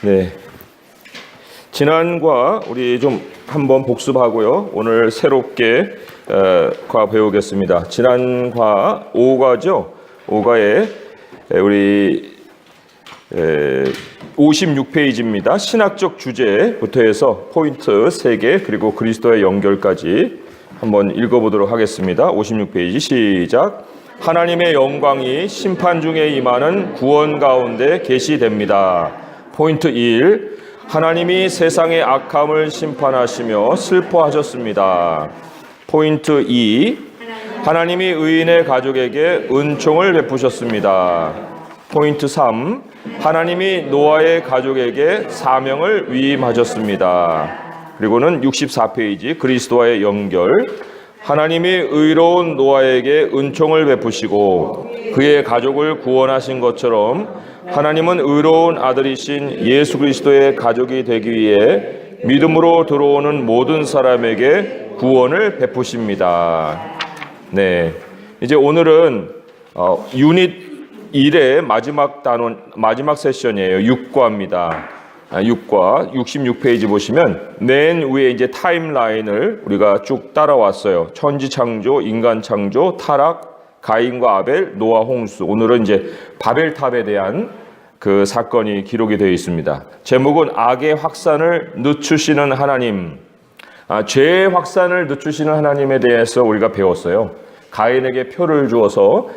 네. 지난과 우리 좀 한번 복습하고요. 오늘 새롭게 과 배우겠습니다. 지난과 5과죠. 5과에 우리 56페이지입니다. 신학적 주제부터 해서 포인트 3개 그리고 그리스도의 연결까지 한번 읽어보도록 하겠습니다. 56페이지 시작. 하나님의 영광이 심판 중에 임하는 구원 가운데 계시됩니다. 포인트 1. 하나님이 세상의 악함을 심판하시며 슬퍼하셨습니다. 포인트 2. 하나님이 의인의 가족에게 은총을 베푸셨습니다. 포인트 3. 하나님이 노아의 가족에게 사명을 위임하셨습니다. 그리고는 64페이지 그리스도와의 연결. 하나님이 의로운 노아에게 은총을 베푸시고 그의 가족을 구원하신 것처럼 하나님은 의로운 아들이신 예수 그리스도의 가족이 되기 위해 믿음으로 들어오는 모든 사람에게 구원을 베푸십니다. 네, 이제 오늘은 유닛 1의 마지막 단원, 마지막 세션이에요. 6과입니다. 6과 66페이지 보시면 맨 위에 이제 타임라인을 우리가 쭉 따라왔어요. 천지 창조, 인간 창조, 타락, 가인과 아벨, 노아 홍수. 오늘은 이제 바벨탑에 대한 그 사건이 기록이 되어 있습니다. 제목은 악의 확산을 늦추시는 하나님. 죄의 확산을 늦추시는 하나님에 대해서 우리가 배웠어요. 가인에게 표를 주어서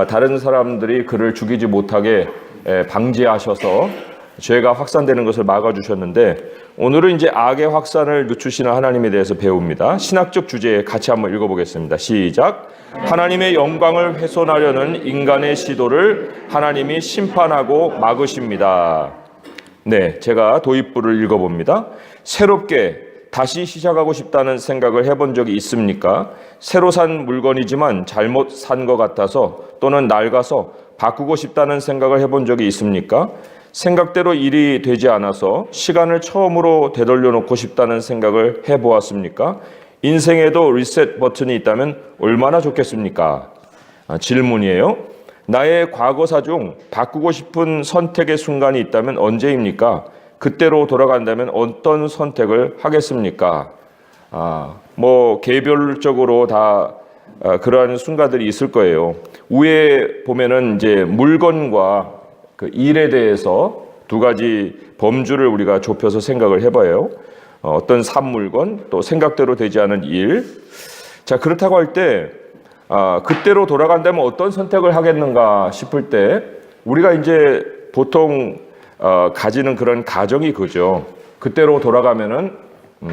다른 사람들이 그를 죽이지 못하게 방지하셔서 죄가 확산되는 것을 막아주셨는데 오늘은 이제 악의 확산을 늦추시는 하나님에 대해서 배웁니다. 신학적 주제 같이 한번 읽어보겠습니다. 시작. 하나님의 영광을 훼손하려는 인간의 시도를 하나님이 심판하고 막으십니다. 네, 제가 도입부를 읽어봅니다. 새롭게 다시 시작하고 싶다는 생각을 해본 적이 있습니까? 새로 산 물건이지만 잘못 산 것 같아서 또는 낡아서 바꾸고 싶다는 생각을 해본 적이 있습니까? 생각대로 일이 되지 않아서 시간을 처음으로 되돌려 놓고 싶다는 생각을 해보았습니까? 인생에도 리셋 버튼이 있다면 얼마나 좋겠습니까? 질문이에요. 나의 과거사 중 바꾸고 싶은 선택의 순간이 있다면 언제입니까? 그때로 돌아간다면 어떤 선택을 하겠습니까? 개별적으로 다 그러한 순간들이 있을 거예요. 위에 보면은 이제 물건과 그 일에 대해서 두 가지 범주를 우리가 좁혀서 생각을 해봐요. 어떤 산물건 또 생각대로 되지 않은 일. 자, 그렇다고 할 때 그때로 돌아간다면 어떤 선택을 하겠는가 싶을 때 우리가 이제 보통 가지는 그런 가정이 그죠. 그때로 돌아가면은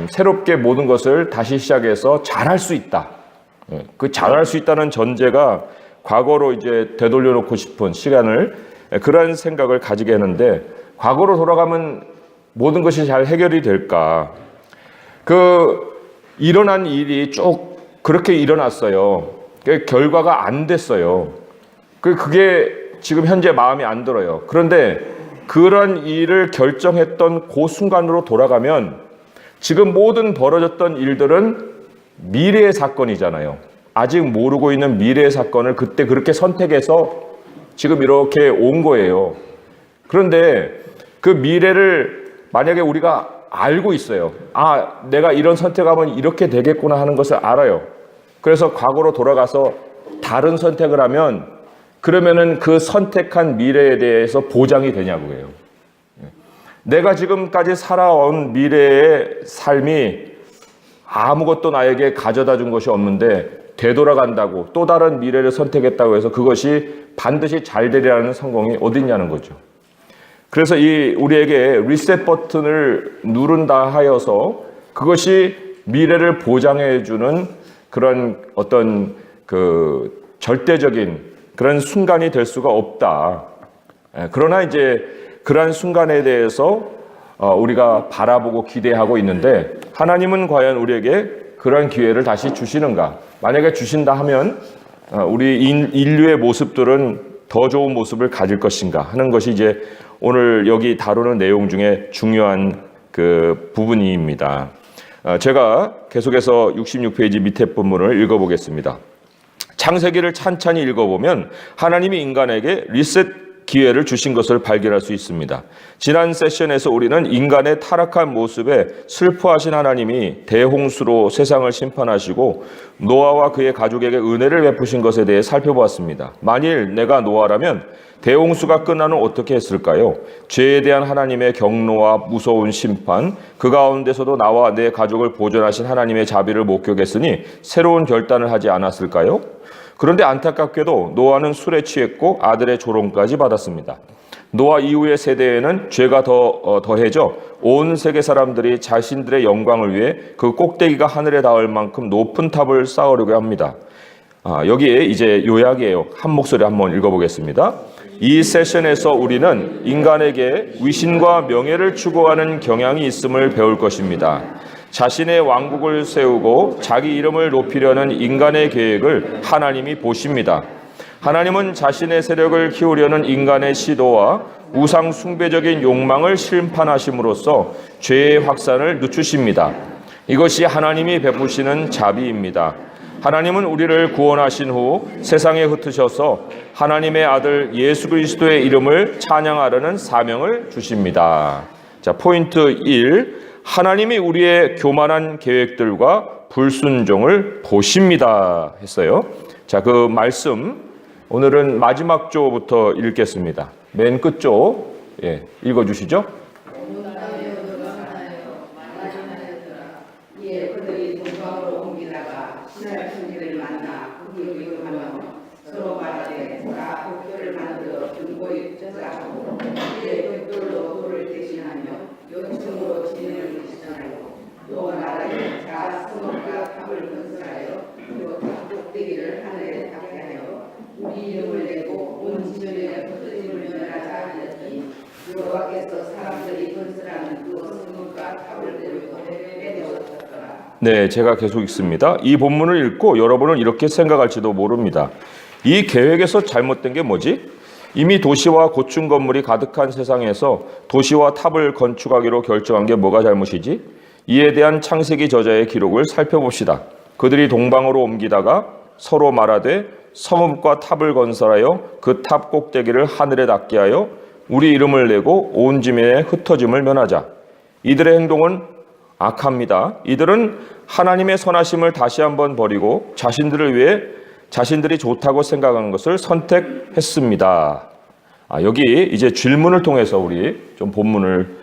새롭게 모든 것을 다시 시작해서 잘할 수 있다. 그 잘할 수 있다는 전제가 과거로 이제 되돌려 놓고 싶은 시간을 그런 생각을 가지게 하는데 과거로 돌아가면 모든 것이 잘 해결이 될까? 일어난 일이 쭉 그렇게 일어났어요. 결과가 안 됐어요. 그게 지금 현재 마음에 안 들어요. 그런데 그런 일을 결정했던 그 순간으로 돌아가면 지금 모든 벌어졌던 일들은 미래의 사건이잖아요. 아직 모르고 있는 미래의 사건을 그때 그렇게 선택해서 지금 이렇게 온 거예요. 그런데 그 미래를 만약에 우리가 알고 있어요. 내가 이런 선택하면 이렇게 되겠구나 하는 것을 알아요. 그래서 과거로 돌아가서 다른 선택을 하면 그러면은 그 선택한 미래에 대해서 보장이 되냐고요. 내가 지금까지 살아온 미래의 삶이 아무것도 나에게 가져다 준 것이 없는데 되돌아간다고 또 다른 미래를 선택했다고 해서 그것이 반드시 잘 되리라는 성공이 어디 있냐는 거죠. 그래서 우리에게 리셋 버튼을 누른다 하여서 그것이 미래를 보장해 주는 그런 어떤 그 절대적인 그런 순간이 될 수가 없다. 그러나 이제 그러한 순간에 대해서 우리가 바라보고 기대하고 있는데 하나님은 과연 우리에게 그런 기회를 다시 주시는가? 만약에 주신다 하면 우리 인류의 모습들은 더 좋은 모습을 가질 것인가 하는 것이 이제 오늘 여기 다루는 내용 중에 중요한 그 부분입니다. 제가 계속해서 66페이지 밑에 본문을 읽어보겠습니다. 창세기를 찬찬히 읽어보면 하나님이 인간에게 리셋 기회를 주신 것을 발견할 수 있습니다. 지난 세션에서 우리는 인간의 타락한 모습에 슬퍼하신 하나님이 대홍수로 세상을 심판하시고 노아와 그의 가족에게 은혜를 베푸신 것에 대해 살펴보았습니다. 만일 내가 노아라면 대홍수가 끝나는 어떻게 했을까요? 죄에 대한 하나님의 경로와 무서운 심판, 그 가운데서도 나와 내 가족을 보존하신 하나님의 자비를 목격했으니 새로운 결단을 하지 않았을까요? 그런데 안타깝게도 노아는 술에 취했고 아들의 조롱까지 받았습니다. 노아 이후의 세대에는 죄가 더해져 온 세계 사람들이 자신들의 영광을 위해 그 꼭대기가 하늘에 닿을 만큼 높은 탑을 쌓으려고 합니다. 여기에 이제 요약이에요. 한 목소리 한번 읽어보겠습니다. 이 세션에서 우리는 인간에게 위신과 명예를 추구하는 경향이 있음을 배울 것입니다. 자신의 왕국을 세우고 자기 이름을 높이려는 인간의 계획을 하나님이 보십니다. 하나님은 자신의 세력을 키우려는 인간의 시도와 우상 숭배적인 욕망을 심판하심으로써 죄의 확산을 늦추십니다. 이것이 하나님이 베푸시는 자비입니다. 하나님은 우리를 구원하신 후 세상에 흩으셔서 하나님의 아들 예수 그리스도의 이름을 찬양하려는 사명을 주십니다. 자, 포인트 1. 하나님이 우리의 교만한 계획들과 불순종을 보십니다 했어요. 자, 그 말씀 오늘은 마지막 조부터 읽겠습니다. 맨 끝조 읽어주시죠. 네, 제가 계속 읽습니다. 이 본문을 읽고 여러분은 이렇게 생각할지도 모릅니다. 이 계획에서 잘못된 게 뭐지? 이미 도시와 고층 건물이 가득한 세상에서 도시와 탑을 건축하기로 결정한 게 뭐가 잘못이지? 이에 대한 창세기 저자의 기록을 살펴봅시다. 그들이 동방으로 옮기다가 서로 말하되 성읍과 탑을 건설하여 그 탑 꼭대기를 하늘에 닿게 하여 우리 이름을 내고 온 지면에 흩어짐을 면하자. 이들의 행동은 악합니다. 이들은 하나님의 선하심을 다시 한번 버리고 자신들을 위해 자신들이 좋다고 생각한 것을 선택했습니다. 여기 이제 질문을 통해서 우리 좀 본문을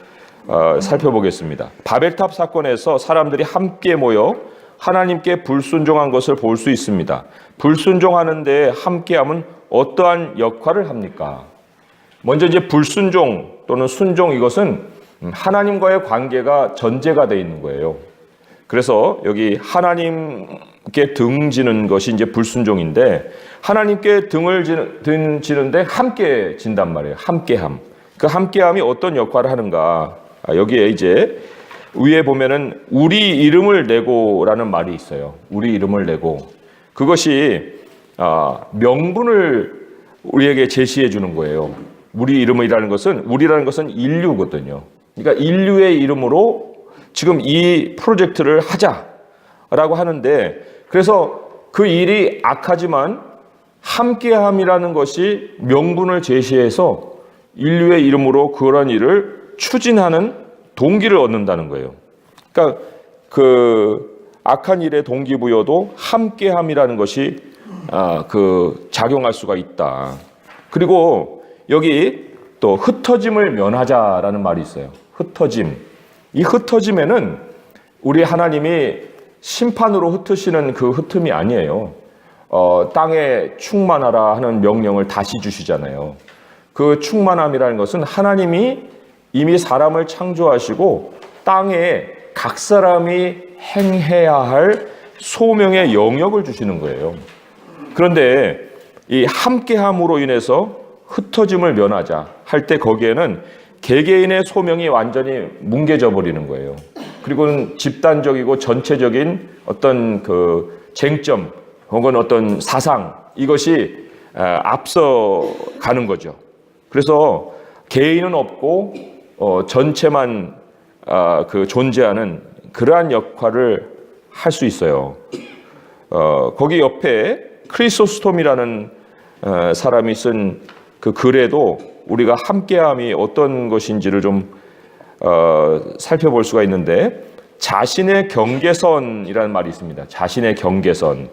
살펴보겠습니다. 바벨탑 사건에서 사람들이 함께 모여 하나님께 불순종한 것을 볼 수 있습니다. 불순종하는데 함께함은 어떠한 역할을 합니까? 먼저 이제 불순종 또는 순종, 이것은 하나님과의 관계가 전제가 되어 있는 거예요. 그래서 여기 하나님께 등지는 것이 이제 불순종인데, 하나님께 등을 지는데 함께 진단 말이에요. 함께함. 그 함께함이 어떤 역할을 하는가? 여기에 이제 위에 보면은 우리 이름을 내고라는 말이 있어요. 우리 이름을 내고. 그것이 명분을 우리에게 제시해 주는 거예요. 우리 이름이라는 것은, 우리라는 것은 인류거든요. 그러니까 인류의 이름으로 지금 이 프로젝트를 하자라고 하는데, 그래서 그 일이 악하지만 함께함이라는 것이 명분을 제시해서 인류의 이름으로 그런 일을 추진하는 동기를 얻는다는 거예요. 그러니까 그 악한 일의 동기부여도 함께함이라는 것이 작용할 수가 있다. 그리고 여기 또 흩어짐을 면하자라는 말이 있어요. 흩어짐. 이 흩어짐에는 우리 하나님이 심판으로 흩으시는 그 흩음이 아니에요. 땅에 충만하라 하는 명령을 다시 주시잖아요. 그 충만함이라는 것은 하나님이 이미 사람을 창조하시고 땅에 각 사람이 행해야 할 소명의 영역을 주시는 거예요. 그런데 이 함께함으로 인해서 흩어짐을 면하자 할 때 거기에는 개개인의 소명이 완전히 뭉개져 버리는 거예요. 그리고 집단적이고 전체적인 어떤 그 쟁점 혹은 어떤 사상, 이것이 앞서가는 거죠. 그래서 개인은 없고 전체만 그 존재하는 그러한 역할을 할 수 있어요. 거기 옆에 크리소스톰이라는 사람이 쓴 그 글에도 우리가 함께함이 어떤 것인지를 좀 살펴볼 수가 있는데, 자신의 경계선이라는 말이 있습니다. 자신의 경계선.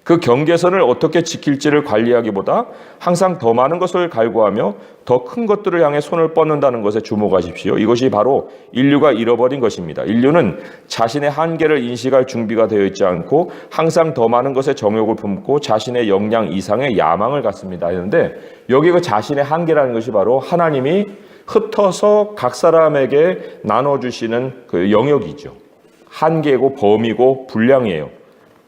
그 경계선을 어떻게 지킬지를 관리하기보다 항상 더 많은 것을 갈구하며 더 큰 것들을 향해 손을 뻗는다는 것에 주목하십시오. 이것이 바로 인류가 잃어버린 것입니다. 인류는 자신의 한계를 인식할 준비가 되어 있지 않고 항상 더 많은 것에 정욕을 품고 자신의 역량 이상의 야망을 갖습니다. 했는데, 여기 그 자신의 한계라는 것이 바로 하나님이 흩어서 각 사람에게 나눠주시는 그 영역이죠. 한계고 범위고 분량이에요.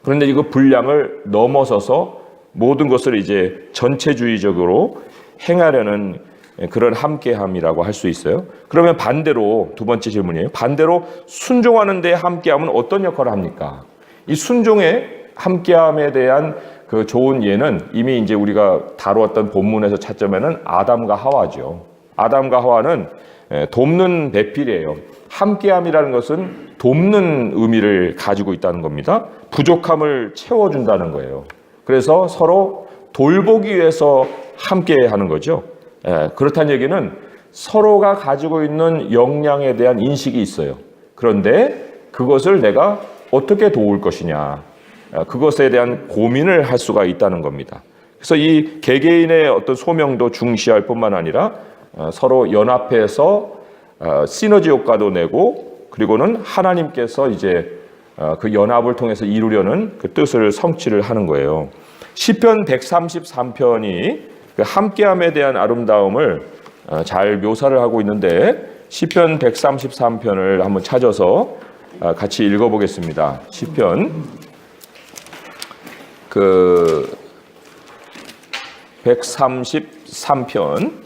그런데 이거 분량을 넘어서서 모든 것을 이제 전체주의적으로 행하려는 그런 함께함이라고 할 수 있어요. 그러면 반대로, 두 번째 질문이에요. 반대로 순종하는 데 함께함은 어떤 역할을 합니까? 이 순종의 함께함에 대한 그 좋은 예는 이미 이제 우리가 다루었던 본문에서 찾자면은 아담과 하와죠. 아담과 하와는 돕는 배필이에요. 함께함이라는 것은 돕는 의미를 가지고 있다는 겁니다. 부족함을 채워준다는 거예요. 그래서 서로 돌보기 위해서 함께하는 거죠. 그렇다는 얘기는 서로가 가지고 있는 역량에 대한 인식이 있어요. 그런데 그것을 내가 어떻게 도울 것이냐, 그것에 대한 고민을 할 수가 있다는 겁니다. 그래서 이 개개인의 어떤 소명도 중시할 뿐만 아니라 서로 연합해서 시너지 효과도 내고, 그리고는 하나님께서 이제 그 연합을 통해서 이루려는 그 뜻을 성취를 하는 거예요. 시편 133편이 그 함께함에 대한 아름다움을 잘 묘사를 하고 있는데, 시편 133편을 한번 찾아서 같이 읽어보겠습니다. 시편 그 133편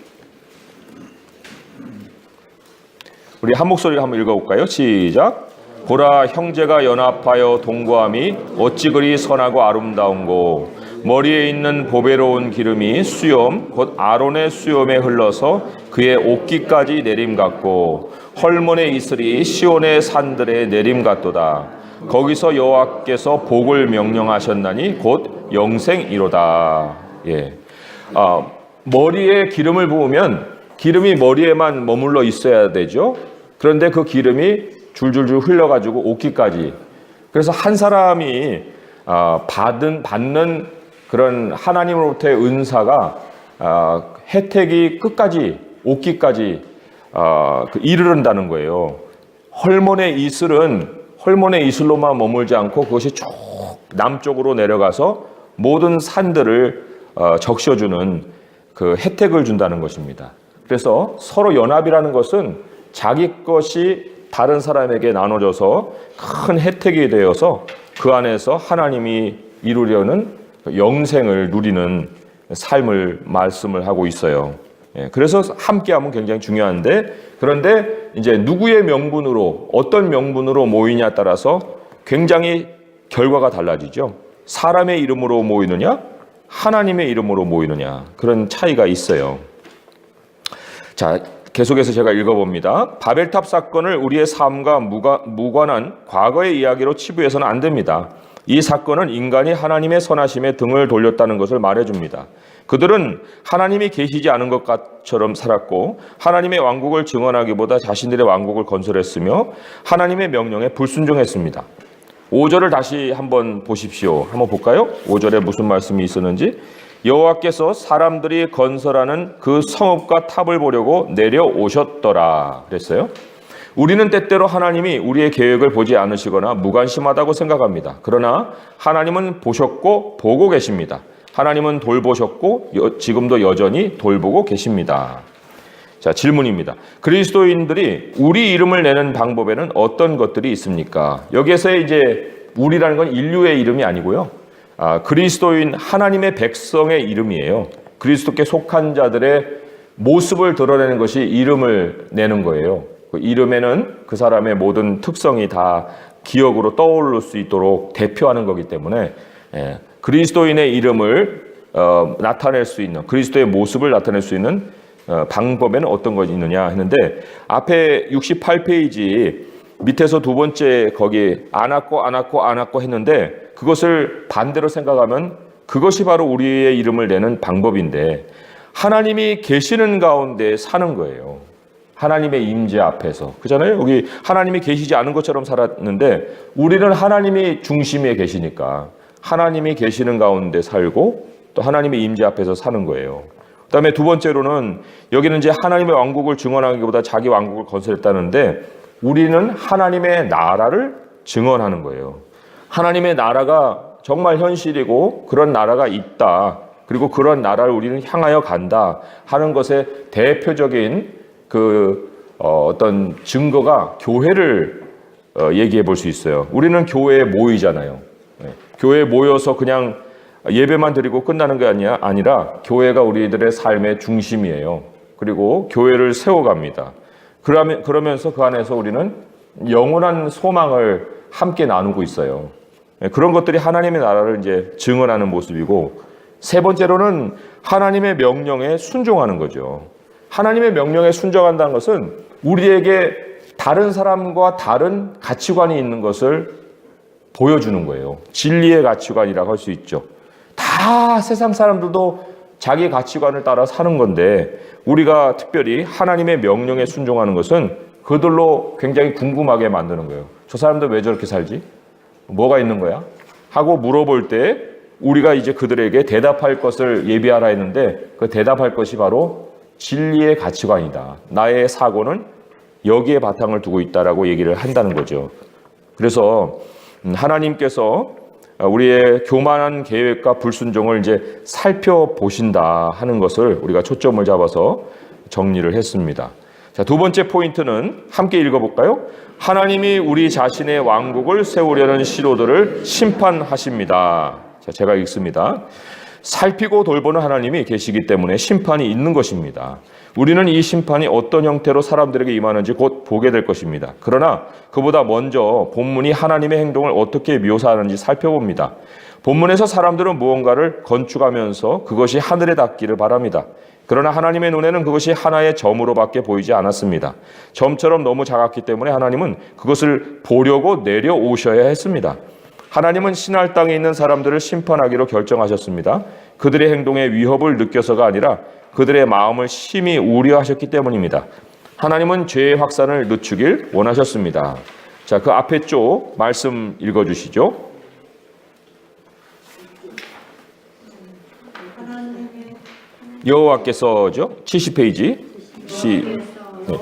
우리 한 목소리로 한번 읽어볼까요? 시작. 보라, 형제가 연합하여 동거함이 어찌 그리 선하고 아름다운고, 머리에 있는 보배로운 기름이 수염 곧 아론의 수염에 흘러서 그의 옷깃까지 내림 같고, 헐몬의 이슬이 시온의 산들에 내림 같도다. 거기서 여호와께서 복을 명령하셨나니 곧 영생이로다. 머리에 기름을 부으면 기름이 머리에만 머물러 있어야 되죠. 그런데 그 기름이 줄줄줄 흘러가지고 옷깃까지. 그래서 한 사람이 받는 그런 하나님으로부터의 은사가 혜택이 끝까지, 옷깃까지 이르른다는 거예요. 헐몬의 이슬은 헐몬의 이슬로만 머물지 않고 그것이 쭉 남쪽으로 내려가서 모든 산들을 적셔주는 그 혜택을 준다는 것입니다. 그래서 서로 연합이라는 것은 자기 것이 다른 사람에게 나눠져서 큰 혜택이 되어서 그 안에서 하나님이 이루려는 영생을 누리는 삶을 말씀을 하고 있어요. 그래서 함께하면 굉장히 중요한데, 그런데 이제 누구의 명분으로, 어떤 명분으로 모이냐에 따라서 굉장히 결과가 달라지죠. 사람의 이름으로 모이느냐, 하나님의 이름으로 모이느냐, 그런 차이가 있어요. 자, 계속해서 제가 읽어봅니다. 바벨탑 사건을 우리의 삶과 무관한 과거의 이야기로 치부해서는 안 됩니다. 이 사건은 인간이 하나님의 선하심에 등을 돌렸다는 것을 말해줍니다. 그들은 하나님이 계시지 않은 것처럼 살았고, 하나님의 왕국을 증언하기보다 자신들의 왕국을 건설했으며 하나님의 명령에 불순종했습니다. 5절을 다시 한번 보십시오. 한번 볼까요? 5절에 무슨 말씀이 있었는지. 여호와께서 사람들이 건설하는 그 성읍과 탑을 보려고 내려오셨더라 그랬어요. 우리는 때때로 하나님이 우리의 계획을 보지 않으시거나 무관심하다고 생각합니다. 그러나 하나님은 보셨고 보고 계십니다. 하나님은 돌보셨고 지금도 여전히 돌보고 계십니다. 자, 질문입니다. 그리스도인들이 우리 이름을 내는 방법에는 어떤 것들이 있습니까? 여기에서 이제 우리라는 건 인류의 이름이 아니고요. 그리스도인 하나님의 백성의 이름이에요. 그리스도께 속한 자들의 모습을 드러내는 것이 이름을 내는 거예요. 그 이름에는 그 사람의 모든 특성이 다 기억으로 떠오를 수 있도록 대표하는 거기 때문에 그리스도인의 이름을 나타낼 수 있는, 그리스도의 모습을 나타낼 수 있는 방법에는 어떤 것이 있느냐 했는데, 앞에 68페이지 밑에서 두 번째 거기 안았고 했는데, 그것을 반대로 생각하면 그것이 바로 우리의 이름을 내는 방법인데, 하나님이 계시는 가운데 사는 거예요. 하나님의 임재 앞에서. 그잖아요. 여기 하나님이 계시지 않은 것처럼 살았는데 우리는 하나님이 중심에 계시니까 하나님이 계시는 가운데 살고 또 하나님의 임재 앞에서 사는 거예요. 그다음에 두 번째로는 여기는 이제 하나님의 왕국을 증언하기보다 자기 왕국을 건설했다는데 우리는 하나님의 나라를 증언하는 거예요. 하나님의 나라가 정말 현실이고 그런 나라가 있다. 그리고 그런 나라를 우리는 향하여 간다 하는 것의 대표적인 어떤 증거가 교회를 얘기해 볼 수 있어요. 우리는 교회에 모이잖아요. 교회에 모여서 그냥 예배만 드리고 끝나는 게 아니라 교회가 우리들의 삶의 중심이에요. 그리고 교회를 세워갑니다. 그러면서 그 안에서 우리는 영원한 소망을 함께 나누고 있어요. 그런 것들이 하나님의 나라를 이제 증언하는 모습이고, 세 번째로는 하나님의 명령에 순종하는 거죠. 하나님의 명령에 순종한다는 것은 우리에게 다른 사람과 다른 가치관이 있는 것을 보여주는 거예요. 진리의 가치관이라고 할 수 있죠. 다 세상 사람들도 자기 가치관을 따라 사는 건데 우리가 특별히 하나님의 명령에 순종하는 것은 그들로 굉장히 궁금하게 만드는 거예요. 저 사람들 왜 저렇게 살지? 뭐가 있는 거야? 하고 물어볼 때 우리가 이제 그들에게 대답할 것을 예비하라 했는데 그 대답할 것이 바로 진리의 가치관이다. 나의 사고는 여기에 바탕을 두고 있다라고 얘기를 한다는 거죠. 그래서 하나님께서 우리의 교만한 계획과 불순종을 이제 살펴보신다 하는 것을 우리가 초점을 잡아서 정리를 했습니다. 자, 두 번째 포인트는 함께 읽어볼까요? 하나님이 우리 자신의 왕국을 세우려는 시도들을 심판하십니다. 자, 제가 읽습니다. 살피고 돌보는 하나님이 계시기 때문에 심판이 있는 것입니다. 우리는 이 심판이 어떤 형태로 사람들에게 임하는지 곧 보게 될 것입니다. 그러나 그보다 먼저 본문이 하나님의 행동을 어떻게 묘사하는지 살펴봅니다. 본문에서 사람들은 무언가를 건축하면서 그것이 하늘에 닿기를 바랍니다. 그러나 하나님의 눈에는 그것이 하나의 점으로밖에 보이지 않았습니다. 점처럼 너무 작았기 때문에 하나님은 그것을 보려고 내려오셔야 했습니다. 하나님은 신할 땅에 있는 사람들을 심판하기로 결정하셨습니다. 그들의 행동에 위협을 느껴서가 아니라 그들의 마음을 심히 우려하셨기 때문입니다. 하나님은 죄의 확산을 늦추길 원하셨습니다. 자, 그 앞에 쪽 말씀 읽어주시죠. 여호와께서죠. 70페이지. 네.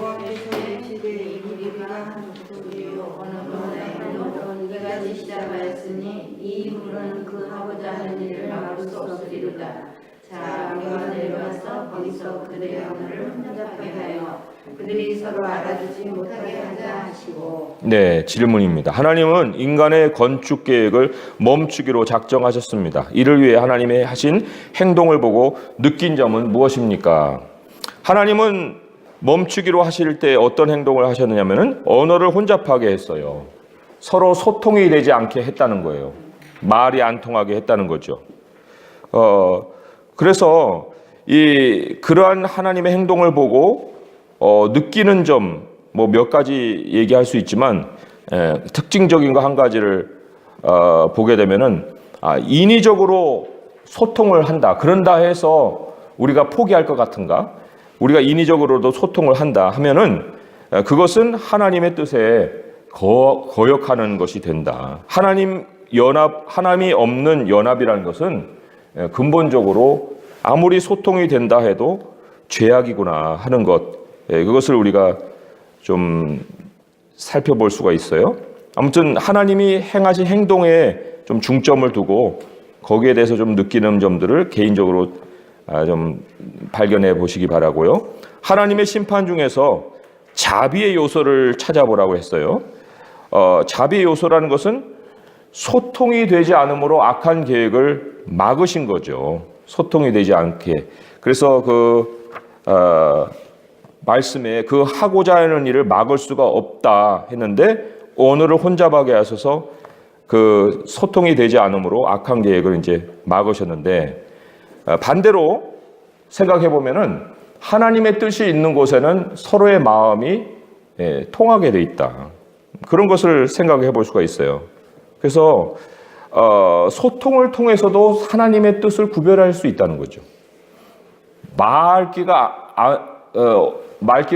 그들의 언어를 혼잡하게 하여 그들이 서로 알아주지 못하게 하자 하시고. 네, 질문입니다. 하나님은 인간의 건축 계획을 멈추기로 작정하셨습니다. 이를 위해 하나님의 하신 행동을 보고 느낀 점은 무엇입니까? 하나님은 멈추기로 하실 때 어떤 행동을 하셨느냐면은 언어를 혼잡하게 했어요. 서로 소통이 되지 않게 했다는 거예요. 말이 안 통하게 했다는 거죠. 그래서 그러한 하나님의 행동을 보고 느끼는 점 뭐 몇 가지 얘기할 수 있지만 특징적인 거 한 가지를 보게 되면은 인위적으로 소통을 한다. 그런다 해서 우리가 포기할 것 같은가? 우리가 인위적으로도 소통을 한다 하면은 그것은 하나님의 뜻에 거역하는 것이 된다. 하나님이 없는 연합이라는 것은 근본적으로 아무리 소통이 된다 해도 죄악이구나 하는 것, 그것을 우리가 좀 살펴볼 수가 있어요. 아무튼 하나님이 행하신 행동에 좀 중점을 두고 거기에 대해서 좀 느끼는 점들을 개인적으로 좀 발견해 보시기 바라고요. 하나님의 심판 중에서 자비의 요소를 찾아보라고 했어요. 자비의 요소라는 것은 소통이 되지 않으므로 악한 계획을 막으신 거죠. 소통이 되지 않게. 그래서 말씀에 그 하고자 하는 일을 막을 수가 없다 했는데 언어를 혼잡하게 하셔서 그 소통이 되지 않으므로 악한 계획을 이제 막으셨는데, 반대로 생각해 보면은 하나님의 뜻이 있는 곳에는 서로의 마음이 통하게 돼 있다. 그런 것을 생각해 볼 수가 있어요. 그래서 소통을 통해서도 하나님의 뜻을 구별할 수 있다는 거죠. 말귀를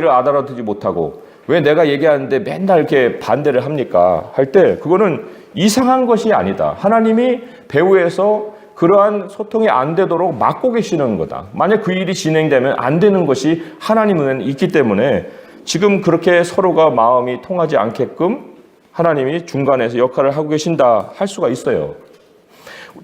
알아듣지 못하고 왜 내가 얘기하는데 맨날 이렇게 반대를 합니까? 할 때 그거는 이상한 것이 아니다. 하나님이 배후에서 그러한 소통이 안 되도록 막고 계시는 거다. 만약 그 일이 진행되면 안 되는 것이 하나님은 있기 때문에 지금 그렇게 서로가 마음이 통하지 않게끔 하나님이 중간에서 역할을 하고 계신다 할 수가 있어요.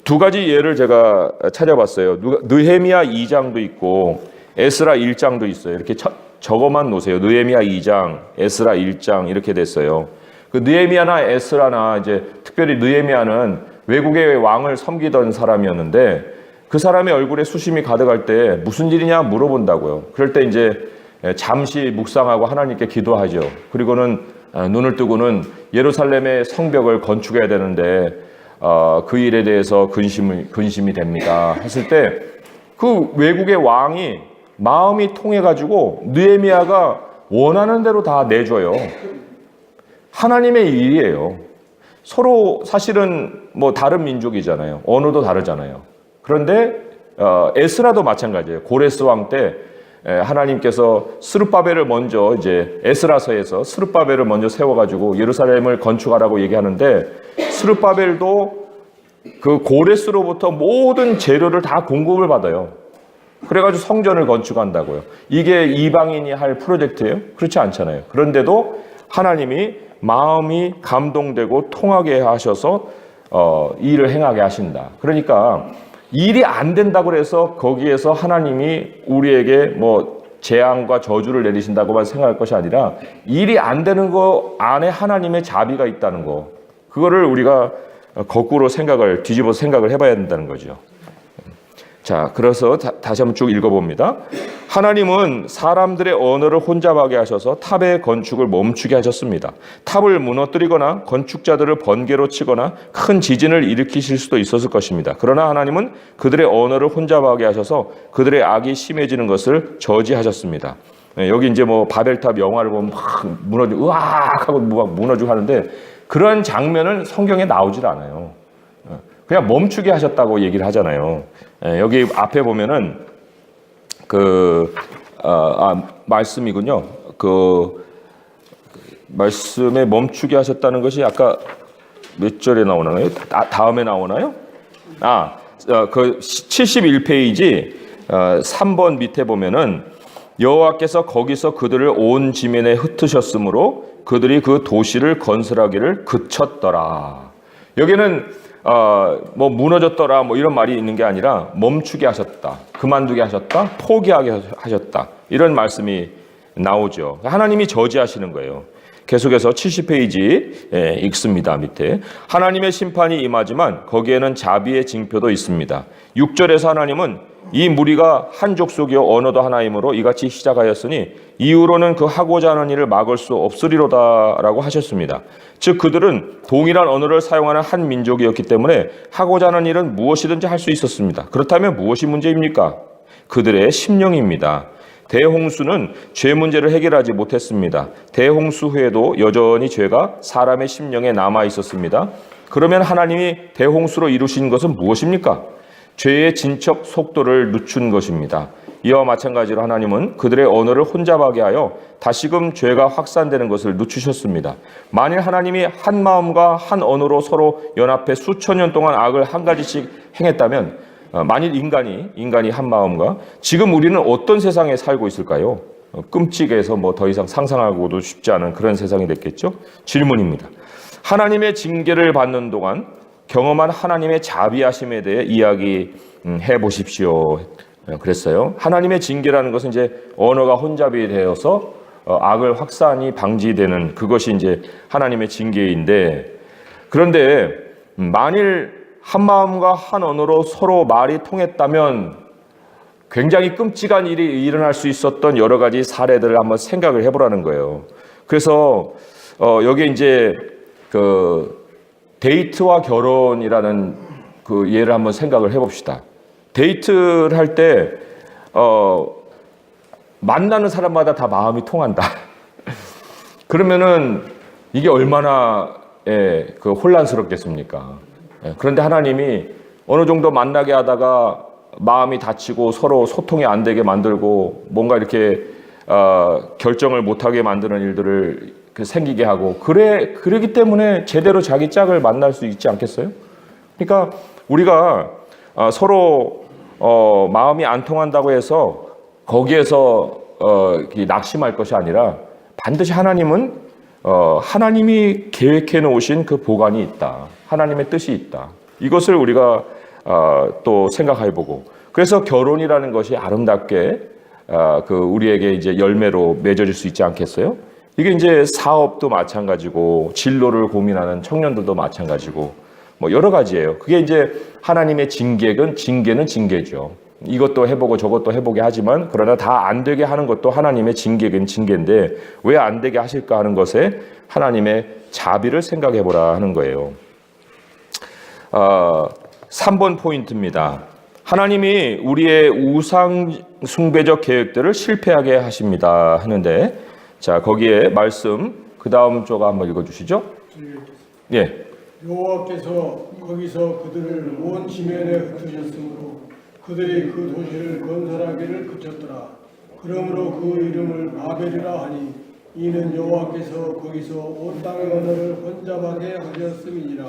두 가지 예를 제가 찾아봤어요. 느헤미야 2장도 있고 에스라 1장도 있어요. 이렇게 적어만 놓으세요. 느헤미야 2장, 에스라 1장 이렇게 됐어요. 그 느헤미야나 에스라나 이제 특별히 느헤미야는 외국의 왕을 섬기던 사람이었는데 그 사람의 얼굴에 수심이 가득할 때 무슨 일이냐 물어본다고요. 그럴 때 이제 잠시 묵상하고 하나님께 기도하죠. 그리고는 눈을 뜨고는 예루살렘의 성벽을 건축해야 되는데 그 일에 대해서 근심이 됩니다. 했을 때 그 외국의 왕이 마음이 통해가지고 느헤미야가 원하는 대로 다 내줘요. 하나님의 일이에요. 서로 사실은 뭐 다른 민족이잖아요. 언어도 다르잖아요. 그런데 에스라도 마찬가지예요. 고레스 왕 때 하나님께서 스룹바벨을 먼저 이제 에스라서에서 스룹바벨을 먼저 세워가지고 예루살렘을 건축하라고 얘기하는데 스룹바벨도 그 고레스로부터 모든 재료를 다 공급을 받아요. 그래가지고 성전을 건축한다고요. 이게 이방인이 할 프로젝트예요? 그렇지 않잖아요. 그런데도 하나님이 마음이 감동되고 통하게 하셔서 일을 행하게 하신다. 그러니까 일이 안 된다고 해서 거기에서 하나님이 우리에게 뭐 재앙과 저주를 내리신다고만 생각할 것이 아니라 일이 안 되는 거 안에 하나님의 자비가 있다는 거. 그거를 우리가 거꾸로 뒤집어서 생각을 해봐야 된다는 거죠. 자, 그래서 다시 한번 쭉 읽어봅니다. 하나님은 사람들의 언어를 혼잡하게 하셔서 탑의 건축을 멈추게 하셨습니다. 탑을 무너뜨리거나 건축자들을 번개로 치거나 큰 지진을 일으키실 수도 있었을 것입니다. 그러나 하나님은 그들의 언어를 혼잡하게 하셔서 그들의 악이 심해지는 것을 저지하셨습니다. 여기 이제 뭐 바벨탑 영화를 보면 막 무너지고 으악 하고 무너지고 하는데 그런 장면은 성경에 나오질 않아요. 그냥 멈추게 하셨다고 얘기를 하잖아요. 여기 앞에 보면은 말씀이군요. 그 말씀에 멈추게 하셨다는 것이 아까 몇 절에 나오나요? 다음에 나오나요? 그 71페이지 3번 밑에 보면은 여호와께서 거기서 그들을 온 지면에 흩으셨으므로 그들이 그 도시를 건설하기를 그쳤더라. 여기는 뭐 무너졌더라 뭐 이런 말이 있는 게 아니라 멈추게 하셨다, 그만두게 하셨다, 포기하게 하셨다 이런 말씀이 나오죠. 하나님이 저지하시는 거예요. 계속해서 70페이지 읽습니다. 밑에 하나님의 심판이 임하지만 거기에는 자비의 징표도 있습니다. 6절에서 하나님은 이 무리가 한 족속이요 언어도 하나이므로 이같이 시작하였으니 이후로는 그 하고자 하는 일을 막을 수 없으리로다라고 하셨습니다. 즉 그들은 동일한 언어를 사용하는 한 민족이었기 때문에 하고자 하는 일은 무엇이든지 할 수 있었습니다. 그렇다면 무엇이 문제입니까? 그들의 심령입니다. 대홍수는 죄 문제를 해결하지 못했습니다. 대홍수 후에도 여전히 죄가 사람의 심령에 남아 있었습니다. 그러면 하나님이 대홍수로 이루신 것은 무엇입니까? 죄의 진척 속도를 늦춘 것입니다. 이와 마찬가지로 하나님은 그들의 언어를 혼잡하게 하여 다시금 죄가 확산되는 것을 늦추셨습니다. 만일 하나님이 한 마음과 한 언어로 서로 연합해 수천 년 동안 악을 한 가지씩 행했다면 만일 인간이 한 마음과 지금 우리는 어떤 세상에 살고 있을까요? 끔찍해서 뭐 더 이상 상상하고도 쉽지 않은 그런 세상이 됐겠죠? 질문입니다. 하나님의 징계를 받는 동안 경험한 하나님의 자비하심에 대해 이야기해 보십시오. 그랬어요. 하나님의 징계라는 것은 이제 언어가 혼잡이 되어서 악을 확산이 방지되는 그것이 이제 하나님의 징계인데, 그런데 만일 한 마음과 한 언어로 서로 말이 통했다면 굉장히 끔찍한 일이 일어날 수 있었던 여러 가지 사례들을 한번 생각을 해보라는 거예요. 그래서 여기에 이제 그 데이트와 결혼이라는 그 예를 한번 생각을 해봅시다. 데이트를 할 때 만나는 사람마다 다 마음이 통한다. 그러면은 이게 얼마나 그 혼란스럽겠습니까? 그런데 하나님이 어느 정도 만나게 하다가 마음이 다치고 서로 소통이 안 되게 만들고 뭔가 이렇게 결정을 못하게 만드는 일들을 생기게 하고 그러기 때문에 제대로 자기 짝을 만날 수 있지 않겠어요? 그러니까 우리가 서로 마음이 안 통한다고 해서 거기에서 낙심할 것이 아니라 반드시 하나님은 하나님이 계획해 놓으신 그 보관이 있다. 하나님의 뜻이 있다. 이것을 우리가 또 생각해보고 그래서 결혼이라는 것이 아름답게 우리에게 이제 열매로 맺어질 수 있지 않겠어요? 이게 이제 사업도 마찬가지고 진로를 고민하는 청년들도 마찬가지고 뭐 여러 가지예요. 그게 이제 하나님의 징계는 징계죠. 이것도 해보고 저것도 해보게 하지만 그러나 다 안 되게 하는 것도 하나님의 징계는 징계인데 왜 안 되게 하실까 하는 것에 하나님의 자비를 생각해보라 하는 거예요. 3번 포인트입니다. 하나님이 우리의 우상 숭배적 계획들을 실패하게 하십니다 하는데 자 거기에 말씀 그 다음 쪽 한번 읽어주시죠. 예. 여호와께서 거기서 그들을 온 지면에 흩으셨으므로 그들이 그 도시를 건설하기를 그쳤더라. 그러므로 그 이름을 바벨이라 하니 이는 여호와께서 거기서 온 땅의 언어를 혼잡하게 하셨음이니라.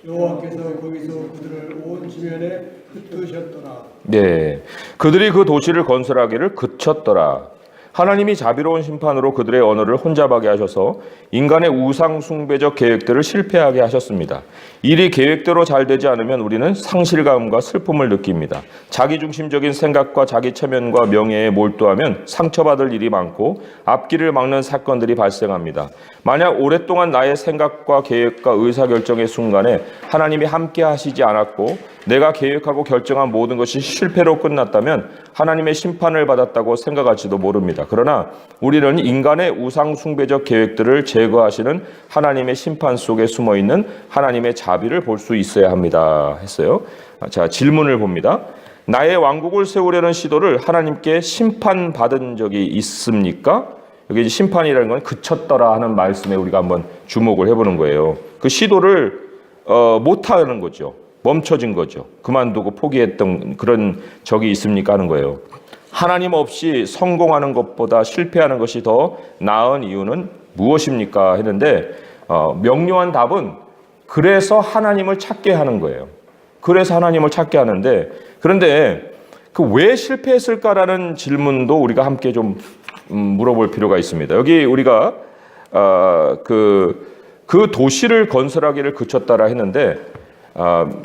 여호와께서 거기서 그들을 온 지면에 흩으셨더라. 네, 그들이 그 도시를 건설하기를 그쳤더라. 하나님이 자비로운 심판으로 그들의 언어를 혼잡하게 하셔서 인간의 우상 숭배적 계획들을 실패하게 하셨습니다. 일이 계획대로 잘 되지 않으면 우리는 상실감과 슬픔을 느낍니다. 자기중심적인 생각과 자기 체면과 명예에 몰두하면 상처받을 일이 많고 앞길을 막는 사건들이 발생합니다. 만약 오랫동안 나의 생각과 계획과 의사결정의 순간에 하나님이 함께 하시지 않았고 내가 계획하고 결정한 모든 것이 실패로 끝났다면 하나님의 심판을 받았다고 생각할지도 모릅니다. 그러나 우리는 인간의 우상 숭배적 계획들을 제거하시는 하나님의 심판 속에 숨어있는 하나님의 자비를 볼 수 있어야 합니다 했어요. 자, 질문을 봅니다. 나의 왕국을 세우려는 시도를 하나님께 심판받은 적이 있습니까? 여기 심판이라는 건 그쳤더라 하는 말씀에 우리가 한번 주목을 해보는 거예요. 그 시도를 못하는 거죠. 멈춰진 거죠. 그만두고 포기했던 그런 적이 있습니까 하는 거예요. 하나님 없이 성공하는 것보다 실패하는 것이 더 나은 이유는 무엇입니까 했는데 명료한 답은 그래서 하나님을 찾게 하는 거예요. 그래서 하나님을 찾게 하는데 그런데 그 왜 실패했을까라는 질문도 우리가 함께 좀 물어볼 필요가 있습니다. 여기 우리가 그 도시를 건설하기를 그쳤다라 했는데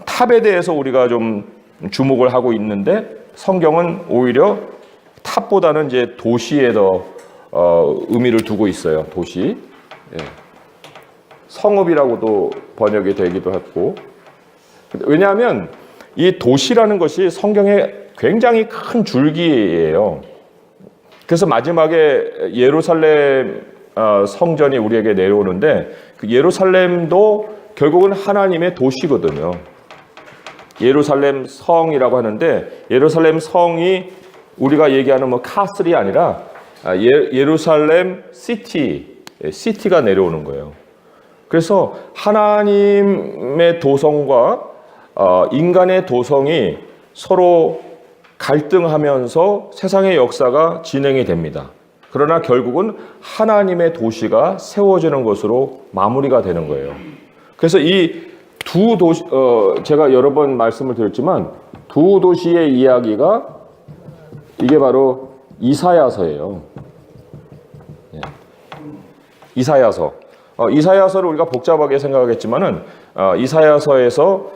탑에 대해서 우리가 좀 주목을 하고 있는데 성경은 오히려 탑보다는 이제 도시에 더 의미를 두고 있어요. 도시. 예. 성읍이라고도 번역이 되기도 했고 왜냐하면 이 도시라는 것이 성경에 굉장히 큰 줄기예요. 그래서 마지막에 예루살렘 성전이 우리에게 내려오는데 그 예루살렘도 결국은 하나님의 도시거든요. 예루살렘 성이라고 하는데 예루살렘 성이 우리가 얘기하는 뭐 카슬이 아니라 예루살렘 시티가 내려오는 거예요. 그래서 하나님의 도성과 인간의 도성이 서로 갈등하면서 세상의 역사가 진행이 됩니다. 그러나 결국은 하나님의 도시가 세워지는 것으로 마무리가 되는 거예요. 그래서 이 두 도시, 제가 여러 번 말씀을 드렸지만 두 도시의 이야기가 이게 바로 이사야서예요. 이사야서. 이사야서를 우리가 복잡하게 생각하겠지만은 이사야서에서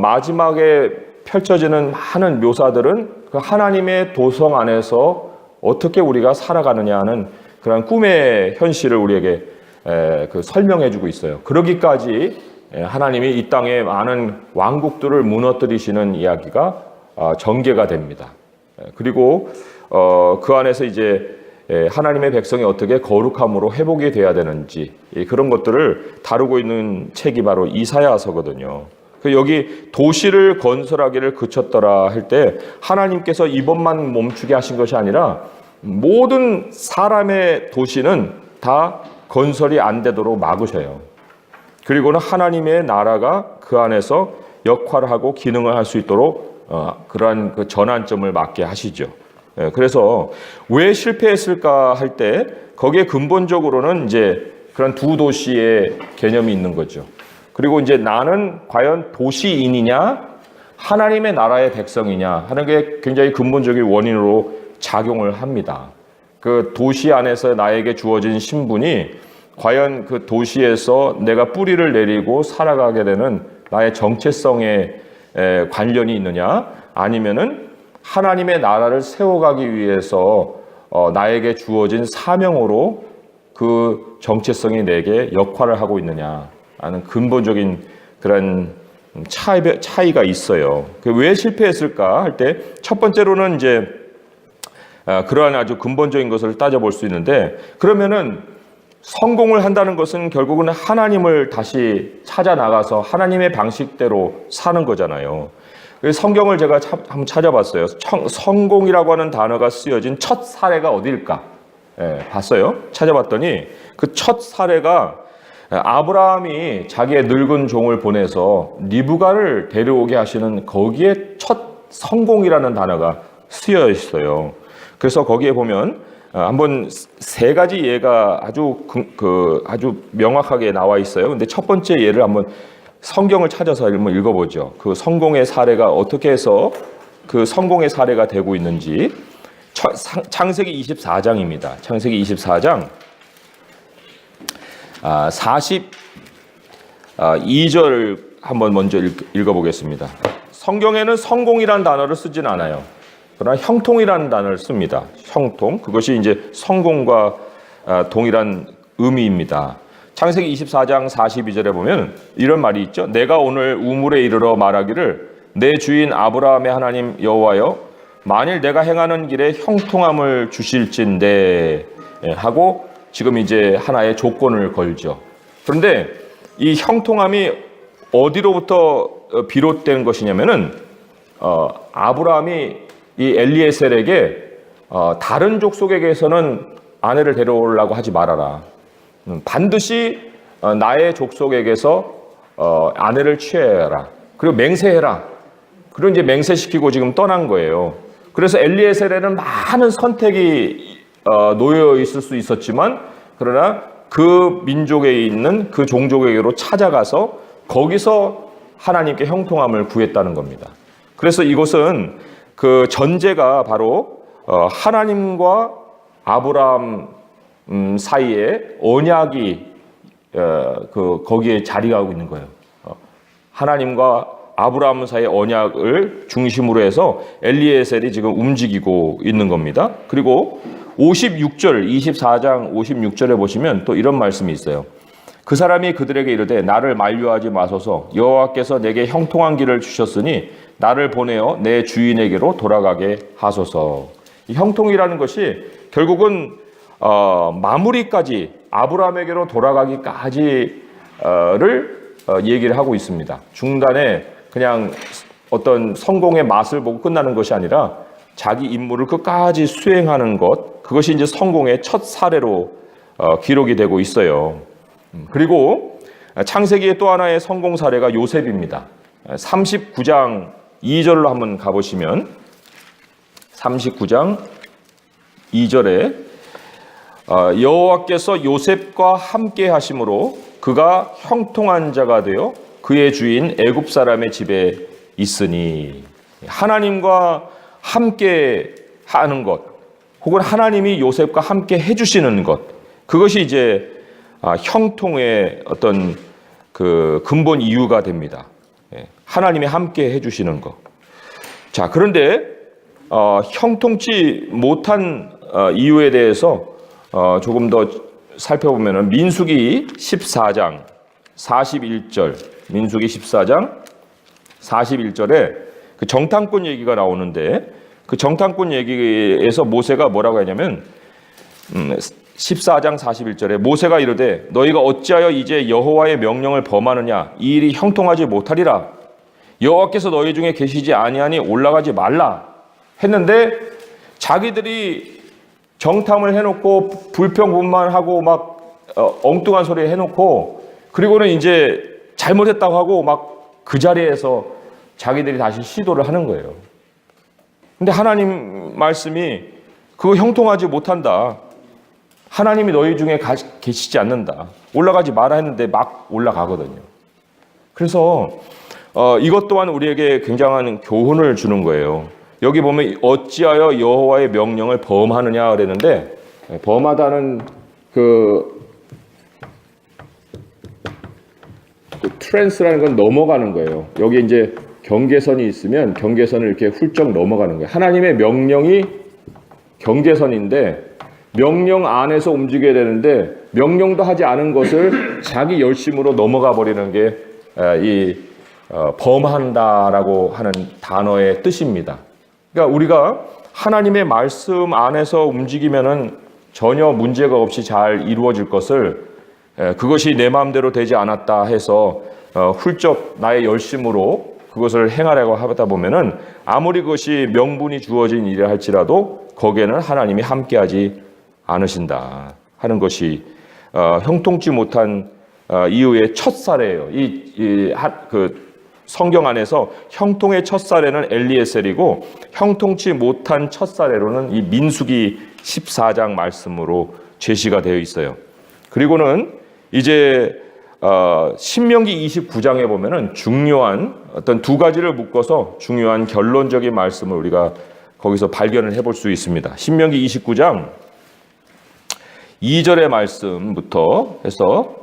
마지막에 펼쳐지는 많은 묘사들은 그 하나님의 도성 안에서 어떻게 우리가 살아가느냐 하는 그런 꿈의 현실을 우리에게 설명해주고 있어요. 그러기까지 하나님이 이 땅에 많은 왕국들을 무너뜨리시는 이야기가 전개가 됩니다. 그리고 그 안에서 이제 하나님의 백성이 어떻게 거룩함으로 회복이 돼야 되는지 그런 것들을 다루고 있는 책이 바로 이사야서거든요. 여기 도시를 건설하기를 그쳤더라 할 때 하나님께서 이번만 멈추게 하신 것이 아니라 모든 사람의 도시는 다 건설이 안 되도록 막으셔요. 그리고는 하나님의 나라가 그 안에서 역할을 하고 기능을 할 수 있도록 그러한 그 전환점을 맞게 하시죠. 그래서 왜 실패했을까 할 때 거기에 근본적으로는 이제 그런 두 도시의 개념이 있는 거죠. 그리고 이제 나는 과연 도시인이냐 하나님의 나라의 백성이냐 하는 게 굉장히 근본적인 원인으로 작용을 합니다. 그 도시 안에서 나에게 주어진 신분이 과연 그 도시에서 내가 뿌리를 내리고 살아가게 되는 나의 정체성에 관련이 있느냐 아니면은 하나님의 나라를 세워가기 위해서 나에게 주어진 사명으로 그 정체성이 내게 역할을 하고 있느냐 하는 근본적인 그런 차이가 있어요. 왜 실패했을까 할 때 첫 번째로는 이제 그러한 아주 근본적인 것을 따져볼 수 있는데 그러면은 성공을 한다는 것은 결국은 하나님을 다시 찾아 나가서 하나님의 방식대로 사는 거잖아요. 성경을 제가 한번 찾아봤어요. 성공이라고 하는 단어가 쓰여진 첫 사례가 어디일까? 봤어요. 찾아봤더니 그 첫 사례가 아브라함이 자기의 늙은 종을 보내서 리브가를 데려오게 하시는 거기에 첫 성공이라는 단어가 쓰여 있어요. 그래서 거기에 보면 한번 세 가지 예가 아주 명확하게 나와 있어요. 근데 첫 번째 예를 한번 성경을 찾아서 한번 읽어보죠. 그 성공의 사례가 어떻게 해서 그 성공의 사례가 되고 있는지 창세기 24장입니다. 창세기 24장 42절 한번 먼저 읽어보겠습니다. 성경에는 성공이라는 단어를 쓰진 않아요. 그러나 형통이라는 단어를 씁니다. 형통. 그것이 이제 성공과 동일한 의미입니다. 창세기 24장 42절에 보면 이런 말이 있죠. 내가 오늘 우물에 이르러 말하기를 내 주인 아브라함의 하나님 여호와여 만일 내가 행하는 길에 형통함을 주실진대 하고 지금 이제 하나의 조건을 걸죠. 그런데 이 형통함이 어디로부터 비롯된 것이냐면은 아브라함이 이 엘리에셀에게 다른 족속에게서는 아내를 데려오려고 하지 말아라. 반드시 나의 족속에게서 아내를 취해라. 그리고 맹세해라. 그리고 이제 맹세시키고 지금 떠난 거예요. 그래서 엘리에셀에는 많은 선택이 놓여 있을 수 있었지만 그러나 그 민족에 있는 그 종족에게로 찾아가서 거기서 하나님께 형통함을 구했다는 겁니다. 그래서 이것은 그 전제가 바로 하나님과 아브라함 사이에 언약이 거기에 자리하고 있는 거예요. 하나님과 아브라함 사이의 언약을 중심으로 해서 엘리에셀이 지금 움직이고 있는 겁니다. 그리고 54장 56절에 보시면 또 이런 말씀이 있어요. 그 사람이 그들에게 이르되 나를 만류하지 마소서 여호와께서 내게 형통한 길을 주셨으니 나를 보내어 내 주인에게로 돌아가게 하소서. 이 형통이라는 것이 결국은 마무리까지 아브라함에게로 돌아가기까지를 얘기를 하고 있습니다. 중간에 그냥 어떤 성공의 맛을 보고 끝나는 것이 아니라 자기 임무를 끝까지 수행하는 것, 그것이 이제 성공의 첫 사례로 기록이 되고 있어요. 그리고 창세기의 또 하나의 성공 사례가 요셉입니다. 39장 2절로 한번 가보시면 39장 2절에 여호와께서 요셉과 함께 하심으로 그가 형통한 자가 되어 그의 주인 애굽 사람의 집에 있으니 하나님과 함께 하는 것 혹은 하나님이 요셉과 함께 해주시는 것 그것이 이제 형통의 어떤 그 근본 이유가 됩니다. 하나님이 함께 해주시는 것. 자, 그런데 형통치 못한 이유에 대해서 조금 더 살펴보면은 민수기 14장 41절, 민수기 14장 41절에 그 정탐꾼 얘기가 나오는데 그 정탐꾼 얘기에서 모세가 뭐라고 하냐면 14장 41절에 모세가 이르되 너희가 어찌하여 이제 여호와의 명령을 범하느냐 이 일이 형통하지 못하리라 여호와께서 너희 중에 계시지 아니하니 올라가지 말라 했는데 자기들이 정탐을 해놓고 불평불만하고 막 엉뚱한 소리 해놓고 그리고는 이제 잘못했다고 하고 막 그 자리에서 자기들이 다시 시도를 하는 거예요. 근데 하나님 말씀이 그거 형통하지 못한다. 하나님이 너희 중에 계시지 않는다. 올라가지 마라 했는데 막 올라가거든요. 그래서 이것 또한 우리에게 굉장한 교훈을 주는 거예요. 여기 보면 어찌하여 여호와의 명령을 범하느냐 그랬는데, 범하다는 그 트랜스라는 건 넘어가는 거예요. 여기 이제 경계선이 있으면 경계선을 이렇게 훌쩍 넘어가는 거예요. 하나님의 명령이 경계선인데 명령 안에서 움직여야 되는데 명령도 하지 않은 것을 자기 열심으로 넘어가 버리는 게 이 범한다라고 하는 단어의 뜻입니다. 그러니까 우리가 하나님의 말씀 안에서 움직이면은 전혀 문제가 없이 잘 이루어질 것을, 그것이 내 마음대로 되지 않았다 해서 훌쩍 나의 열심으로 그것을 행하려고 하다 보면은 아무리 그것이 명분이 주어진 일이라 할지라도 거기에는 하나님이 함께하지 않으신다 하는 것이 형통치 못한 이후의 첫 사례예요. 그 성경 안에서 형통의 첫 사례는 엘리에셀이고 형통치 못한 첫 사례로는 이 민수기 14장 말씀으로 제시가 되어 있어요. 그리고는 이제 신명기 29장에 보면은 중요한 어떤 두 가지를 묶어서 중요한 결론적인 말씀을 우리가 거기서 발견을 해볼 수 있습니다. 신명기 29장 2절의 말씀부터 해서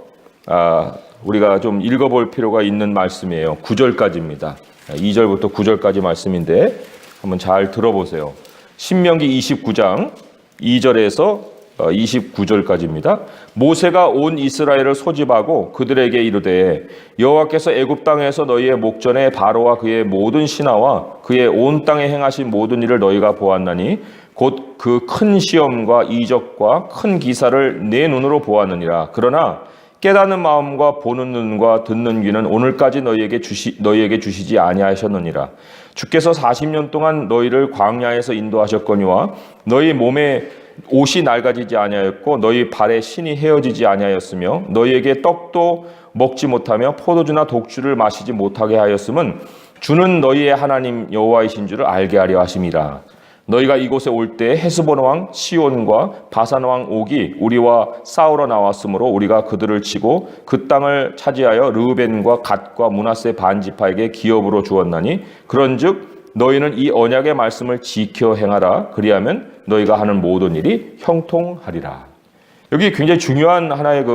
우리가 좀 읽어볼 필요가 있는 말씀이에요. 9절까지입니다. 2절부터 9절까지 말씀인데 한번 잘 들어보세요. 신명기 29장 2절에서 29절까지입니다. 모세가 온 이스라엘을 소집하고 그들에게 이르되 여호와께서 애굽 땅에서 너희의 목전에 바로와 그의 모든 신하와 그의 온 땅에 행하신 모든 일을 너희가 보았나니 곧 그 큰 시험과 이적과 큰 기사를 내 눈으로 보았느니라. 그러나 깨닫는 마음과 보는 눈과 듣는 귀는 오늘까지 너희에게 주시지 아니하셨느니라. 주께서 40년 동안 너희를 광야에서 인도하셨거니와 너희 몸에 옷이 낡아지지 아니하였고 너희 발에 신이 헤어지지 아니하였으며 너희에게 떡도 먹지 못하며 포도주나 독주를 마시지 못하게 하였음은 주는 너희의 하나님 여호와이신 줄을 알게 하려 하심이라. 너희가 이곳에 올 때 헤스본 왕 시온과 바산 왕 옥이 우리와 싸우러 나왔으므로 우리가 그들을 치고 그 땅을 차지하여 르우벤과 갓과 므낫세 반지파에게 기업으로 주었나니 그런즉 너희는 이 언약의 말씀을 지켜 행하라. 그리하면 너희가 하는 모든 일이 형통하리라. 여기 굉장히 중요한 하나의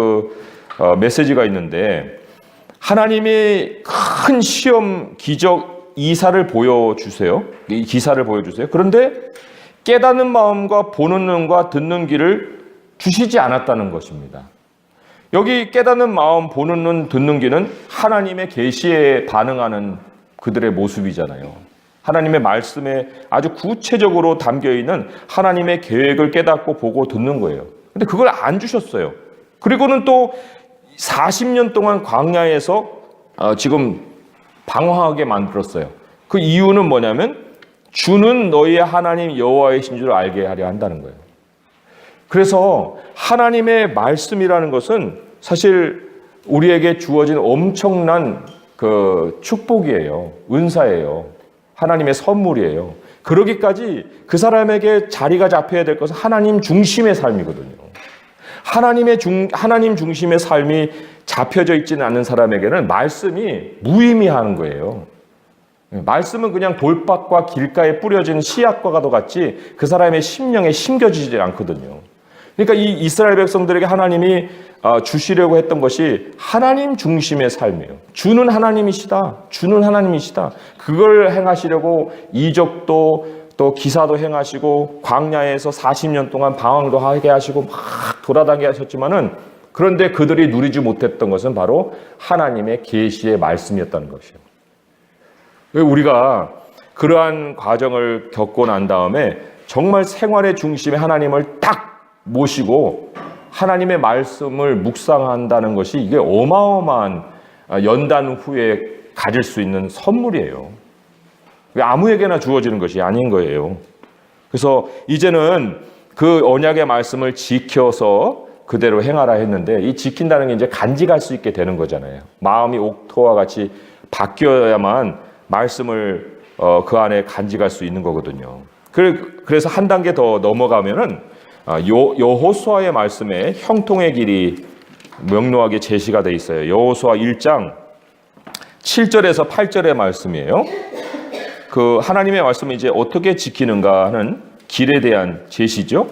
메시지가 있는데, 하나님의 큰 시험, 기적, 이사를 보여주세요. 이 기사를 보여주세요. 그런데 깨닫는 마음과 보는 눈과 듣는 귀를 주시지 않았다는 것입니다. 여기 깨닫는 마음, 보는 눈, 듣는 귀는 하나님의 계시에 반응하는 그들의 모습이잖아요. 하나님의 말씀에 아주 구체적으로 담겨있는 하나님의 계획을 깨닫고 보고 듣는 거예요. 근데 그걸 안 주셨어요. 그리고는 또 40년 동안 광야에서 지금 방황하게 만들었어요. 그 이유는 뭐냐면 주는 너희의 하나님 여호와이신 줄 알게 하려 한다는 거예요. 그래서 하나님의 말씀이라는 것은 사실 우리에게 주어진 엄청난 축복이에요. 은사예요. 하나님의 선물이에요. 그러기까지 그 사람에게 자리가 잡혀야 될 것은 하나님 중심의 삶이거든요. 하나님 중심의 삶이 잡혀져 있지는 않는 사람에게는 말씀이 무의미한 거예요. 말씀은 그냥 돌밭과 길가에 뿌려진 씨앗과도 같이 그 사람의 심령에 심겨지지 않거든요. 그러니까 이 이스라엘 백성들에게 하나님이 주시려고 했던 것이 하나님 중심의 삶이에요. 주는 하나님이시다. 주는 하나님이시다. 그걸 행하시려고 이적도 또 기사도 행하시고 광야에서 40년 동안 방황도 하게 하시고 막 돌아다니게 하셨지만은, 그런데 그들이 누리지 못했던 것은 바로 하나님의 계시의 말씀이었다는 것이에요. 우리가 그러한 과정을 겪고 난 다음에 정말 생활의 중심에 하나님을 딱 모시고 하나님의 말씀을 묵상한다는 것이 이게 어마어마한 연단 후에 가질 수 있는 선물이에요. 아무에게나 주어지는 것이 아닌 거예요. 그래서 이제는 그 언약의 말씀을 지켜서 그대로 행하라 했는데, 이 지킨다는 게 이제 간직할 수 있게 되는 거잖아요. 마음이 옥토와 같이 바뀌어야만 말씀을 그 안에 간직할 수 있는 거거든요. 그래서 한 단계 더 넘어가면은 여호수아의 말씀에 형통의 길이 명료하게 제시가 돼 있어요. 여호수아 1장 7절에서 8절의 말씀이에요. 그 하나님의 말씀을 이제 어떻게 지키는가 하는 길에 대한 제시죠.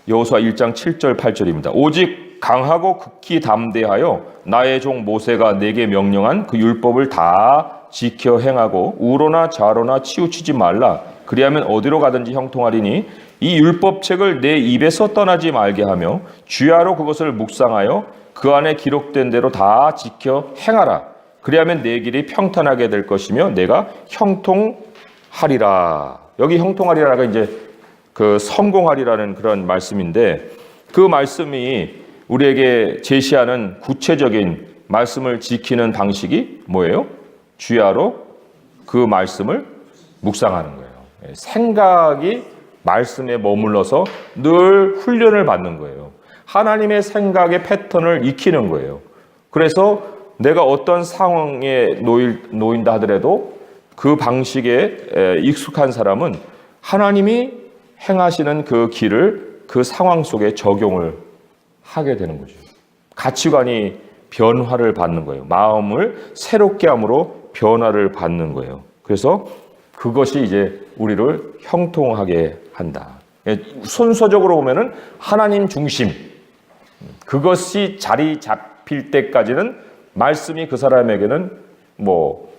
여호수아 1장 7절 8절입니다. 오직 강하고 극히 담대하여 나의 종 모세가 내게 명령한 그 율법을 다 지켜 행하고 우로나 좌로나 치우치지 말라. 그리하면 어디로 가든지 형통하리니 이 율법책을 내 입에서 떠나지 말게 하며 주야로 그것을 묵상하여 그 안에 기록된 대로 다 지켜 행하라. 그리하면 내 길이 평탄하게 될 것이며 내가 형통하리라. 여기 형통하리라가 이제 그 성공하리라는 그런 말씀인데, 그 말씀이 우리에게 제시하는 구체적인 말씀을 지키는 방식이 뭐예요? 주야로 그 말씀을 묵상하는 거예요. 생각이 말씀에 머물러서 늘 훈련을 받는 거예요. 하나님의 생각의 패턴을 익히는 거예요. 그래서 내가 어떤 상황에 놓인다 하더라도 그 방식에 익숙한 사람은 하나님이 행하시는 그 길을 그 상황 속에 적용을 하게 되는 거죠. 가치관이 변화를 받는 거예요. 마음을 새롭게 함으로 변화를 받는 거예요. 그래서 그것이 이제 우리를 형통하게 한다. 순서적으로 보면은 하나님 중심, 그것이 자리 잡힐 때까지는 말씀이 그 사람에게는 뭐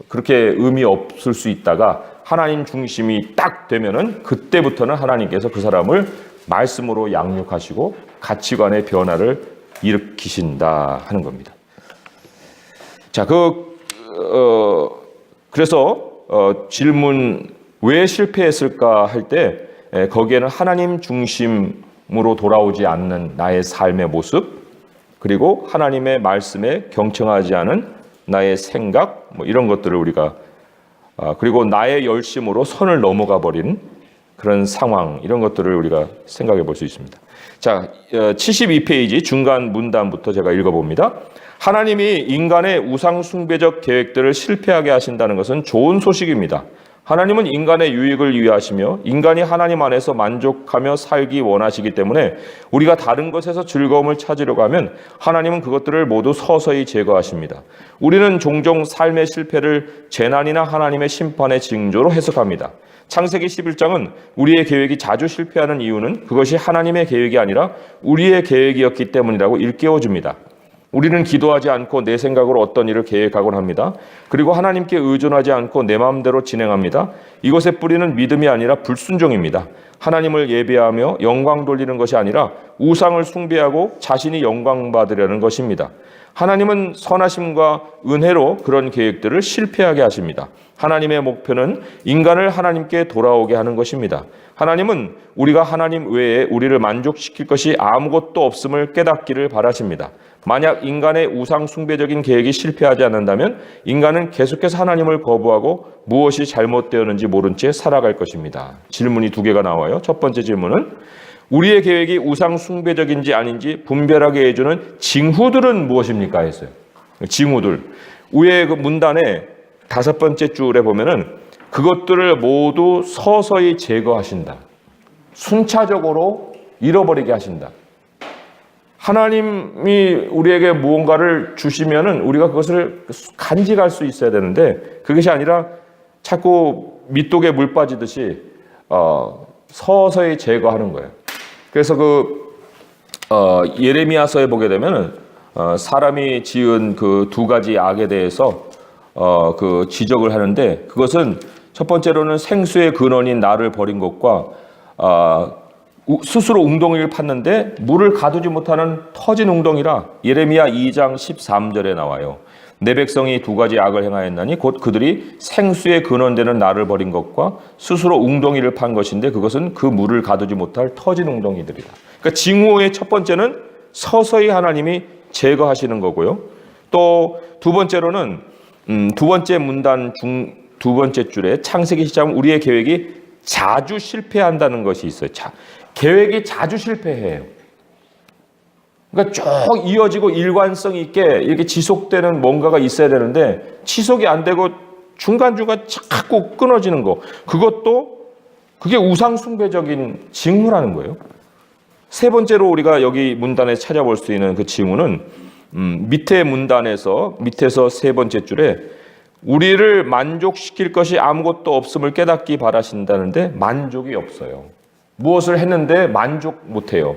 그렇게 의미 없을 수 있다가 하나님 중심이 딱 되면은 그때부터는 하나님께서 그 사람을 말씀으로 양육하시고 가치관의 변화를 일으키신다 하는 겁니다. 자, 그래서 질문 왜 실패했을까 할 때 거기에는 하나님 중심으로 돌아오지 않는 나의 삶의 모습, 그리고 하나님의 말씀에 경청하지 않은 나의 생각, 뭐 이런 것들을 우리가 그리고 나의 열심으로 선을 넘어가 버린 그런 상황, 이런 것들을 우리가 생각해 볼 수 있습니다. 자, 72페이지 중간 문단부터 제가 읽어봅니다. 하나님이 인간의 우상 숭배적 계획들을 실패하게 하신다는 것은 좋은 소식입니다. 하나님은 인간의 유익을 위하시며 인간이 하나님 안에서 만족하며 살기 원하시기 때문에 우리가 다른 것에서 즐거움을 찾으려고 하면 하나님은 그것들을 모두 서서히 제거하십니다. 우리는 종종 삶의 실패를 재난이나 하나님의 심판의 징조로 해석합니다. 창세기 11장은 우리의 계획이 자주 실패하는 이유는 그것이 하나님의 계획이 아니라 우리의 계획이었기 때문이라고 일깨워줍니다. 우리는 기도하지 않고 내 생각으로 어떤 일을 계획하곤 합니다. 그리고 하나님께 의존하지 않고 내 마음대로 진행합니다. 이것의 뿌리는 믿음이 아니라 불순종입니다. 하나님을 예배하며 영광 돌리는 것이 아니라 우상을 숭배하고 자신이 영광 받으려는 것입니다. 하나님은 선하심과 은혜로 그런 계획들을 실패하게 하십니다. 하나님의 목표는 인간을 하나님께 돌아오게 하는 것입니다. 하나님은 우리가 하나님 외에 우리를 만족시킬 것이 아무것도 없음을 깨닫기를 바라십니다. 만약 인간의 우상 숭배적인 계획이 실패하지 않는다면 인간은 계속해서 하나님을 거부하고 무엇이 잘못되었는지 모른 채 살아갈 것입니다. 질문이 두 개가 나와요. 첫 번째 질문은 우리의 계획이 우상 숭배적인지 아닌지 분별하게 해주는 징후들은 무엇입니까? 했어요. 징후들. 위에 그 문단에 다섯 번째 줄에 보면은 그것들을 모두 서서히 제거하신다. 순차적으로 잃어버리게 하신다. 하나님이 우리에게 무언가를 주시면은 우리가 그것을 간직할 수 있어야 되는데 그것이 아니라 자꾸 밑독에 물 빠지듯이 서서히 제거하는 거예요. 그래서 예레미야서에 보게 되면은 사람이 지은 그 두 가지 악에 대해서 그 지적을 하는데 그것은 첫 번째로는 생수의 근원인 나를 버린 것과 스스로 웅덩이를 팠는데 물을 가두지 못하는 터진 웅덩이라 예레미야 2장 13절에 나와요. 내 백성이 두 가지 악을 행하였나니 곧 그들이 생수의 근원되는 나를 버린 것과 스스로 웅덩이를 판 것인데 그것은 그 물을 가두지 못할 터진 웅덩이들이다. 그러니까 징후의 첫 번째는 서서히 하나님이 제거하시는 거고요. 또 두 번째로는 두 번째 문단 중 두 번째 줄에 창세기 시작은 우리의 계획이 자주 실패한다는 것이 있어요. 계획이 자주 실패해요. 그러니까 쭉 이어지고 일관성 있게 이렇게 지속되는 뭔가가 있어야 되는데 지속이 안 되고 중간중간 자꾸 끊어지는 거, 그게 우상숭배적인 징후라는 거예요. 세 번째로 우리가 여기 문단에 찾아볼 수 있는 그 징후는 밑에 문단에서 밑에서 세 번째 줄에 우리를 만족시킬 것이 아무것도 없음을 깨닫기 바라신다는데 만족이 없어요. 무엇을 했는데 만족 못해요.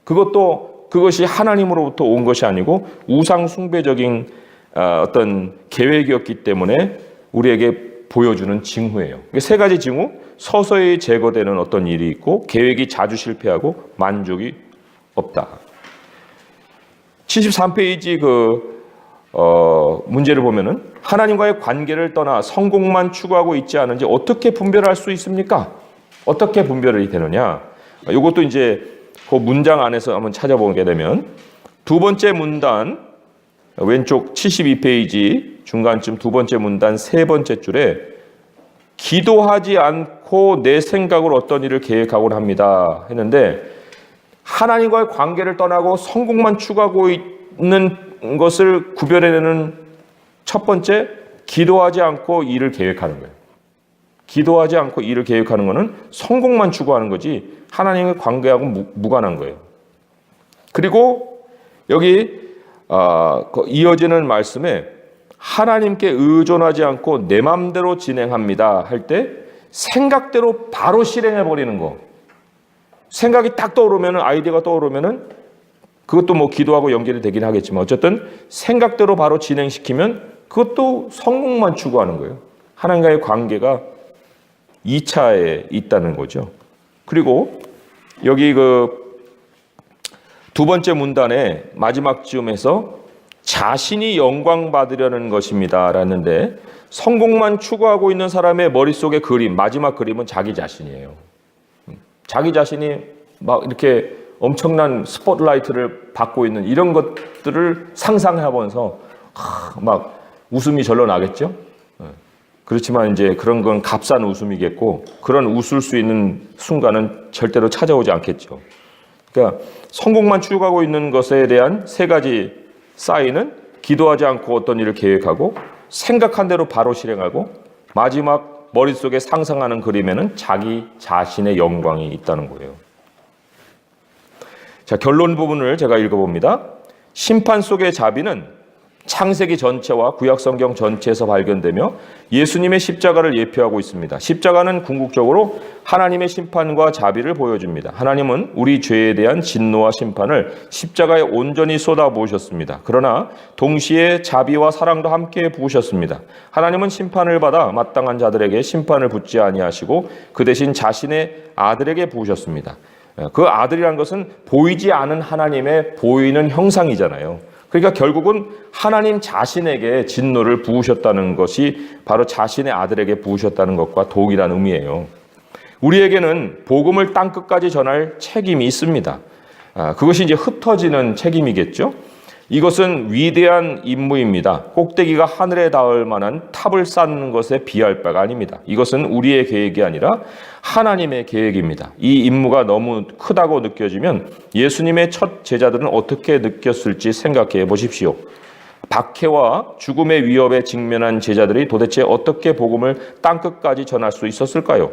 그것이 하나님으로부터 온 것이 아니고 우상 숭배적인 어떤 계획이었기 때문에 우리에게 보여주는 징후예요. 세 가지 징후, 서서히 제거되는 어떤 일이 있고 계획이 자주 실패하고 만족이 없다. 73페이지 문제를 보면은 하나님과의 관계를 떠나 성공만 추구하고 있지 않은지 어떻게 분별할 수 있습니까? 어떻게 분별이 되느냐? 이것도 이제 그 문장 안에서 한번 찾아보게 되면 두 번째 문단 왼쪽 72페이지 중간쯤 두 번째 문단 세 번째 줄에 기도하지 않고 내 생각으로 어떤 일을 계획하곤 합니다 했는데 하나님과의 관계를 떠나고 성공만 추구하고 있는 것을 구별해내는 첫 번째, 기도하지 않고 일을 계획하는 거예요. 기도하지 않고 일을 계획하는 것은 성공만 추구하는 거지 하나님의 관계하고 무관한 거예요. 그리고 여기 이어지는 말씀에 하나님께 의존하지 않고 내 마음대로 진행합니다 할 때 생각대로 바로 실행해 버리는 거. 생각이 딱 떠오르면은 아이디어가 떠오르면은 그것도 뭐 기도하고 연결이 되긴 하겠지만 어쨌든 생각대로 바로 진행시키면 그것도 성공만 추구하는 거예요. 하나님과의 관계가 2차에 있다는 거죠. 그리고 여기 두 번째 문단의 마지막 즈음에서 자신이 영광 받으려는 것입니다 라는데 성공만 추구하고 있는 사람의 머릿속의 그림, 마지막 그림은 자기 자신이에요. 자기 자신이 막 이렇게 엄청난 스포트라이트를 받고 있는 이런 것들을 상상해보면서 막 웃음이 절로 나겠죠. 그렇지만 이제 그런 건 값싼 웃음이겠고 그런 웃을 수 있는 순간은 절대로 찾아오지 않겠죠. 그러니까 성공만 추구하고 있는 것에 대한 세 가지 사인은 기도하지 않고 어떤 일을 계획하고 생각한 대로 바로 실행하고 마지막 머릿속에 상상하는 그림에는 자기 자신의 영광이 있다는 거예요. 자, 결론 부분을 제가 읽어봅니다. 심판 속의 자비는 창세기 전체와 구약성경 전체에서 발견되며 예수님의 십자가를 예표하고 있습니다. 십자가는 궁극적으로 하나님의 심판과 자비를 보여줍니다. 하나님은 우리 죄에 대한 진노와 심판을 십자가에 온전히 쏟아부으셨습니다. 그러나 동시에 자비와 사랑도 함께 부으셨습니다. 하나님은 심판을 받아 마땅한 자들에게 심판을 붓지 아니하시고 그 대신 자신의 아들에게 부으셨습니다. 그 아들이란 것은 보이지 않은 하나님의 보이는 형상이잖아요. 그러니까 결국은 하나님 자신에게 진노를 부으셨다는 것이 바로 자신의 아들에게 부으셨다는 것과 동일한 의미예요. 우리에게는 복음을 땅끝까지 전할 책임이 있습니다. 그것이 이제 흩어지는 책임이겠죠. 이것은 위대한 임무입니다. 꼭대기가 하늘에 닿을 만한 탑을 쌓는 것에 비할 바가 아닙니다. 이것은 우리의 계획이 아니라 하나님의 계획입니다. 이 임무가 너무 크다고 느껴지면 예수님의 첫 제자들은 어떻게 느꼈을지 생각해 보십시오. 박해와 죽음의 위협에 직면한 제자들이 도대체 어떻게 복음을 땅끝까지 전할 수 있었을까요?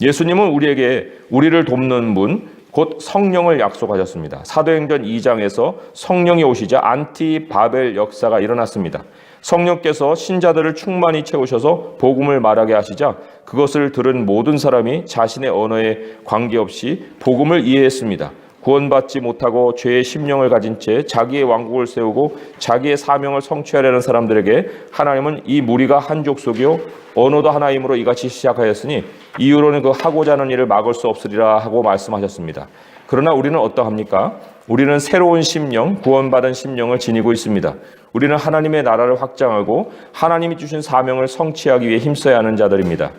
예수님은 우리를 돕는 분, 곧 성령을 약속하셨습니다. 사도행전 2장에서 성령이 오시자 안티바벨 역사가 일어났습니다. 성령께서 신자들을 충만히 채우셔서 복음을 말하게 하시자 그것을 들은 모든 사람이 자신의 언어에 관계없이 복음을 이해했습니다. 구원받지 못하고 죄의 심령을 가진 채 자기의 왕국을 세우고 자기의 사명을 성취하려는 사람들에게 하나님은 이 무리가 한 족속이요 언어도 하나이므로 이같이 시작하였으니 이후로는 그 하고자 하는 일을 막을 수 없으리라 하고 말씀하셨습니다. 그러나 우리는 어떠합니까? 우리는 새로운 심령, 구원받은 심령을 지니고 있습니다. 우리는 하나님의 나라를 확장하고 하나님이 주신 사명을 성취하기 위해 힘써야 하는 자들입니다.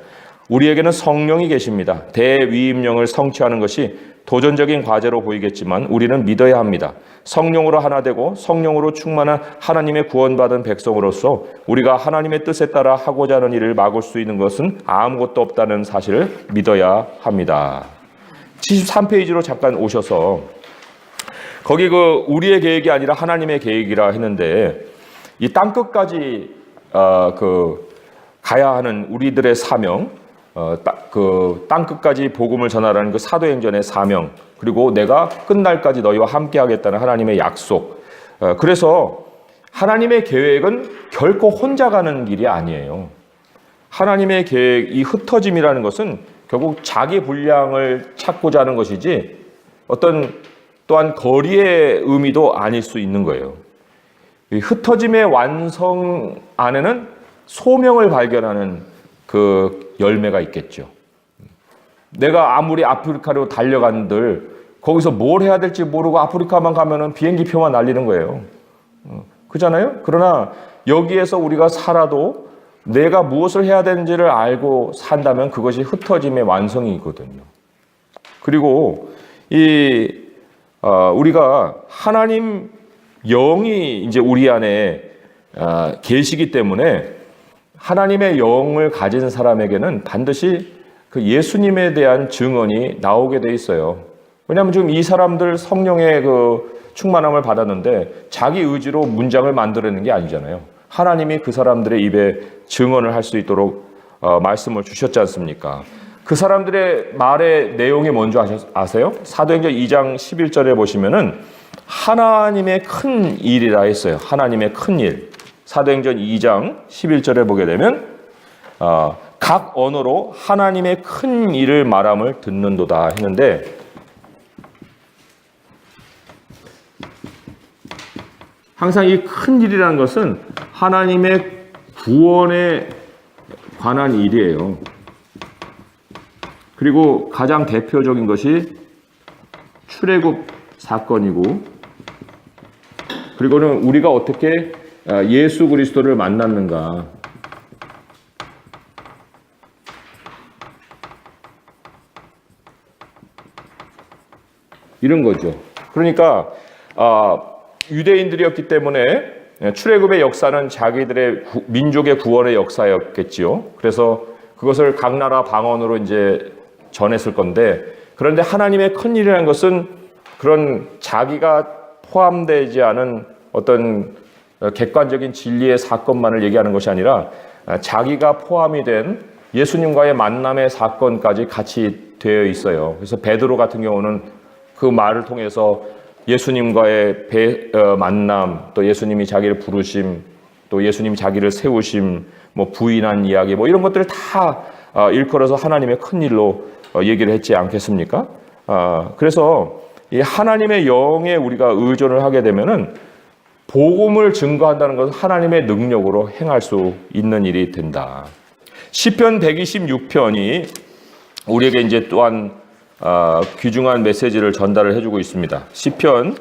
우리에게는 성령이 계십니다. 대위임령을 성취하는 것이 도전적인 과제로 보이겠지만 우리는 믿어야 합니다. 성령으로 하나 되고 성령으로 충만한 하나님의 구원받은 백성으로서 우리가 하나님의 뜻에 따라 하고자 하는 일을 막을 수 있는 것은 아무것도 없다는 사실을 믿어야 합니다. 73페이지로 잠깐 오셔서 거기 우리의 계획이 아니라 하나님의 계획이라 했는데 이 땅끝까지 가야 하는 우리들의 사명, 그 땅끝까지 복음을 전하라는 그 사도행전의 사명, 그리고 내가 끝날까지 너희와 함께하겠다는 하나님의 약속. 그래서 하나님의 계획은 결코 혼자 가는 길이 아니에요. 하나님의 계획, 이 흩어짐이라는 것은 결국 자기 분량을 찾고자 하는 것이지 어떤 또한 거리의 의미도 아닐 수 있는 거예요. 이 흩어짐의 완성 안에는 소명을 발견하는 그 열매가 있겠죠. 내가 아무리 아프리카로 달려간들 거기서 뭘 해야 될지 모르고 아프리카만 가면은 비행기 표만 날리는 거예요. 그잖아요? 그러나 여기에서 우리가 살아도 내가 무엇을 해야 되는지를 알고 산다면 그것이 흩어짐의 완성이거든요. 그리고 우리가 하나님 영이 이제 우리 안에 계시기 때문에 하나님의 영을 가진 사람에게는 반드시 그 예수님에 대한 증언이 나오게 돼 있어요. 왜냐하면 지금 이 사람들 성령의 그 충만함을 받았는데 자기 의지로 문장을 만들어내는 게 아니잖아요. 하나님이 그 사람들의 입에 증언을 할 수 있도록 말씀을 주셨지 않습니까? 그 사람들의 말의 내용이 뭔지 아세요? 사도행전 2장 11절에 보시면은 하나님의 큰 일이라 했어요. 하나님의 큰 일. 사도행전 2장 11절에 보게 되면 각 언어로 하나님의 큰 일을 말함을 듣는도다 했는데 항상 이 큰 일이라는 것은 하나님의 구원에 관한 일이에요. 그리고 가장 대표적인 것이 출애굽 사건이고, 그리고는 우리가 어떻게 예수 그리스도를 만났는가. 이런 거죠. 그러니까 유대인들이었기 때문에 출애굽의 역사는 자기들의 민족의 구원의 역사였겠지요. 그래서 그것을 각 나라 방언으로 이제 전했을 건데, 그런데 하나님의 큰 일이라는 것은 그런 자기가 포함되지 않은 어떤 객관적인 진리의 사건만을 얘기하는 것이 아니라 자기가 포함이 된 예수님과의 만남의 사건까지 같이 되어 있어요. 그래서 베드로 같은 경우는 그 말을 통해서 예수님과의 만남, 또 예수님이 자기를 부르심, 또 예수님이 자기를 세우심, 뭐 부인한 이야기, 뭐 이런 것들을 다 일컬어서 하나님의 큰 일로 얘기를 했지 않겠습니까? 그래서 이 하나님의 영에 우리가 의존을 하게 되면은 복음을 증거한다는 것은 하나님의 능력으로 행할 수 있는 일이 된다. 시편 126편이 우리에게 이제 또한 귀중한 메시지를 전달을 해주고 있습니다. 시편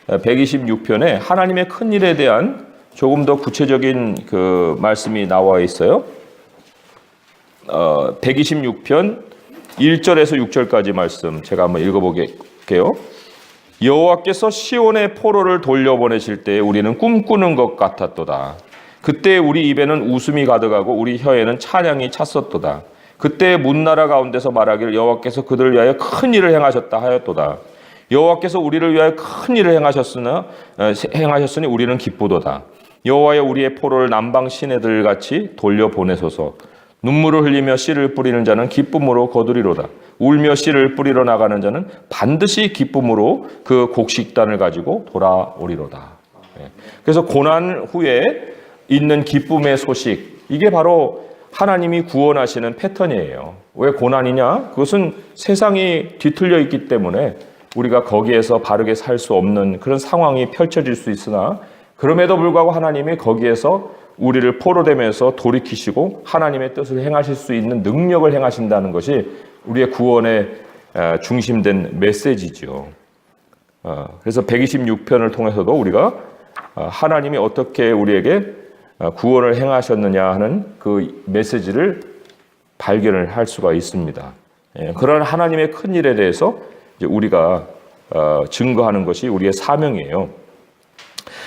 126편에 하나님의 큰 일에 대한 조금 더 구체적인 그 말씀이 나와 있어요. 126편 1절에서 6절까지 말씀 제가 한번 읽어볼게요. 여호와께서 시온의 포로를 돌려보내실 때 우리는 꿈꾸는 것 같았도다. 그때 우리 입에는 웃음이 가득하고 우리 혀에는 찬양이 찼었도다. 그때 문나라 가운데서 말하기를 여호와께서 그들을 위하여 큰 일을 행하셨다 하였도다. 여호와께서 우리를 위하여 큰 일을 행하셨으니 우리는 기쁘도다. 여호와여 우리의 포로를 남방 시내들 같이 돌려보내소서. 눈물을 흘리며 씨를 뿌리는 자는 기쁨으로 거두리로다. 울며 씨를 뿌리러 나가는 자는 반드시 기쁨으로 그 곡식단을 가지고 돌아오리로다. 그래서 고난 후에 있는 기쁨의 소식, 이게 바로 하나님이 구원하시는 패턴이에요. 왜 고난이냐? 그것은 세상이 뒤틀려 있기 때문에 우리가 거기에서 바르게 살 수 없는 그런 상황이 펼쳐질 수 있으나, 그럼에도 불구하고 하나님이 거기에서 우리를 포로되면서 돌이키시고 하나님의 뜻을 행하실 수 있는 능력을 행하신다는 것이 우리의 구원의 중심된 메시지죠. 그래서 126편을 통해서도 우리가 하나님이 어떻게 우리에게 구원을 행하셨느냐 하는 그 메시지를 발견을 할 수가 있습니다. 그런 하나님의 큰 일에 대해서 이제 우리가 증거하는 것이 우리의 사명이에요.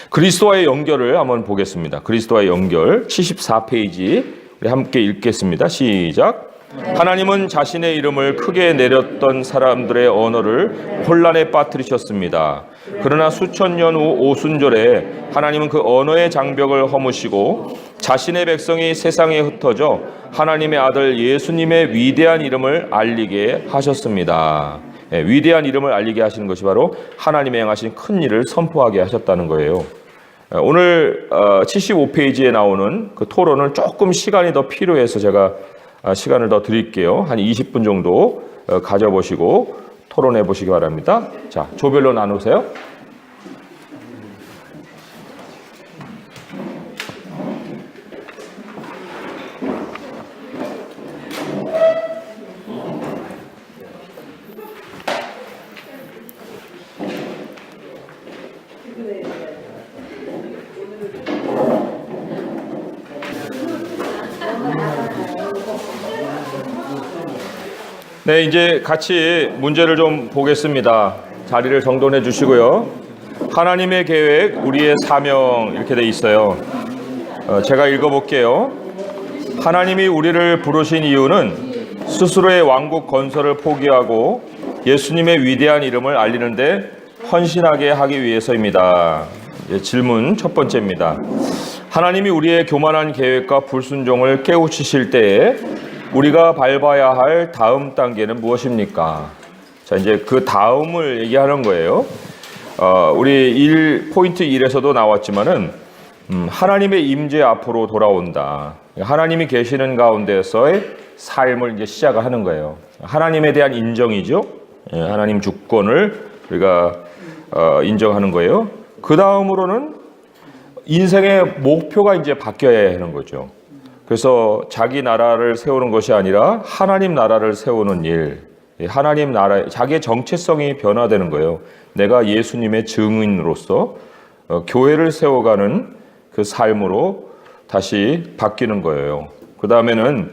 그리스도와의 연결을 한번 보겠습니다. 그리스도와의 연결 74페이지 우리 함께 읽겠습니다. 시작. 하나님은 자신의 이름을 크게 내렸던 사람들의 언어를 혼란에 빠뜨리셨습니다. 그러나 수천 년 후 오순절에 하나님은 그 언어의 장벽을 허무시고 자신의 백성이 세상에 흩어져 하나님의 아들 예수님의 위대한 이름을 알리게 하셨습니다. 위대한 이름을 알리게 하시는 것이 바로 하나님의 행하신 큰 일을 선포하게 하셨다는 거예요. 오늘 75페이지에 나오는 그 토론은 조금 시간이 더 필요해서 제가 시간을 더 드릴게요. 한 20분 정도 가져보시고 토론해 보시기 바랍니다. 자, 조별로 나누세요. 네, 이제 같이 문제를 좀 보겠습니다. 자리를 정돈해 주시고요. 하나님의 계획, 우리의 사명 이렇게 돼 있어요. 제가 읽어볼게요. 하나님이 우리를 부르신 이유는 스스로의 왕국 건설을 포기하고 예수님의 위대한 이름을 알리는데 헌신하게 하기 위해서입니다. 질문 첫 번째입니다. 하나님이 우리의 교만한 계획과 불순종을 깨우치실 때에 우리가 밟아야 할 다음 단계는 무엇입니까? 자, 이제 그 다음을 얘기하는 거예요. 우리 포인트 1에서도 나왔지만은, 하나님의 임재 앞으로 돌아온다. 하나님이 계시는 가운데서의 삶을 이제 시작을 하는 거예요. 하나님에 대한 인정이죠. 하나님 주권을 우리가 인정하는 거예요. 그 다음으로는 인생의 목표가 이제 바뀌어야 하는 거죠. 그래서 자기 나라를 세우는 것이 아니라 하나님 나라를 세우는 일, 하나님 나라, 자기의 정체성이 변화되는 거예요. 내가 예수님의 증인으로서 교회를 세워가는 그 삶으로 다시 바뀌는 거예요. 그 다음에는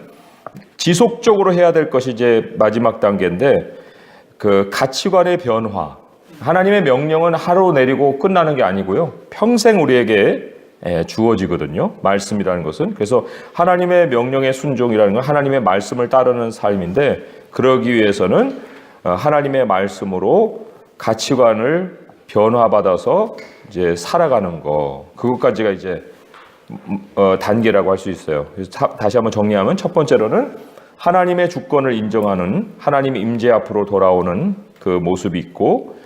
지속적으로 해야 될 것이 이제 마지막 단계인데, 그 가치관의 변화. 하나님의 명령은 하루 내리고 끝나는 게 아니고요. 평생 우리에게 주어지거든요. 말씀이라는 것은. 그래서 하나님의 명령의 순종이라는 건 하나님의 말씀을 따르는 삶인데, 그러기 위해서는 하나님의 말씀으로 가치관을 변화받아서 이제 살아가는 거, 그것까지가 이제 단계라고 할 수 있어요. 그래서 다시 한번 정리하면, 첫 번째로는 하나님의 주권을 인정하는, 하나님의 임재 앞으로 돌아오는 그 모습이 있고,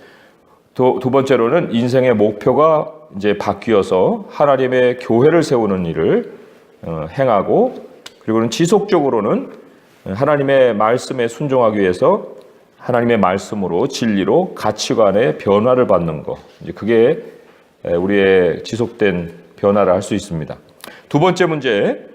두 번째로는 인생의 목표가 이제 바뀌어서 하나님의 교회를 세우는 일을 행하고, 그리고는 지속적으로는 하나님의 말씀에 순종하기 위해서 하나님의 말씀으로, 진리로 가치관의 변화를 받는 것. 이제 그게 우리의 지속된 변화를 할 수 있습니다. 두 번째 문제,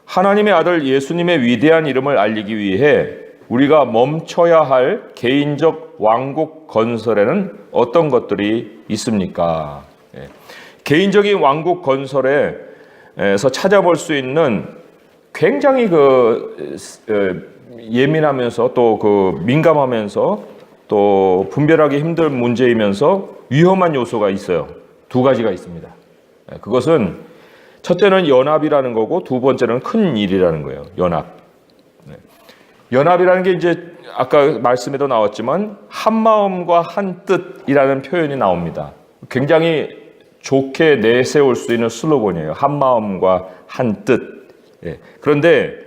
하나님의 아들 예수님의 위대한 이름을 알리기 위해 우리가 멈춰야 할 개인적 왕국 건설에는 어떤 것들이 있습니까? 개인적인 왕국 건설에서 찾아볼 수 있는 굉장히 예민하면서 또 민감하면서 또 분별하기 힘든 문제이면서 위험한 요소가 있어요. 두 가지가 있습니다. 그것은 첫째는 연합이라는 거고, 두 번째는 큰 일이라는 거예요. 연합. 연합이라는 게 이제 아까 말씀에도 나왔지만 한 마음과 한 뜻이라는 표현이 나옵니다. 굉장히 좋게 내세울 수 있는 슬로건이에요. 한 마음과 한 뜻. 그런데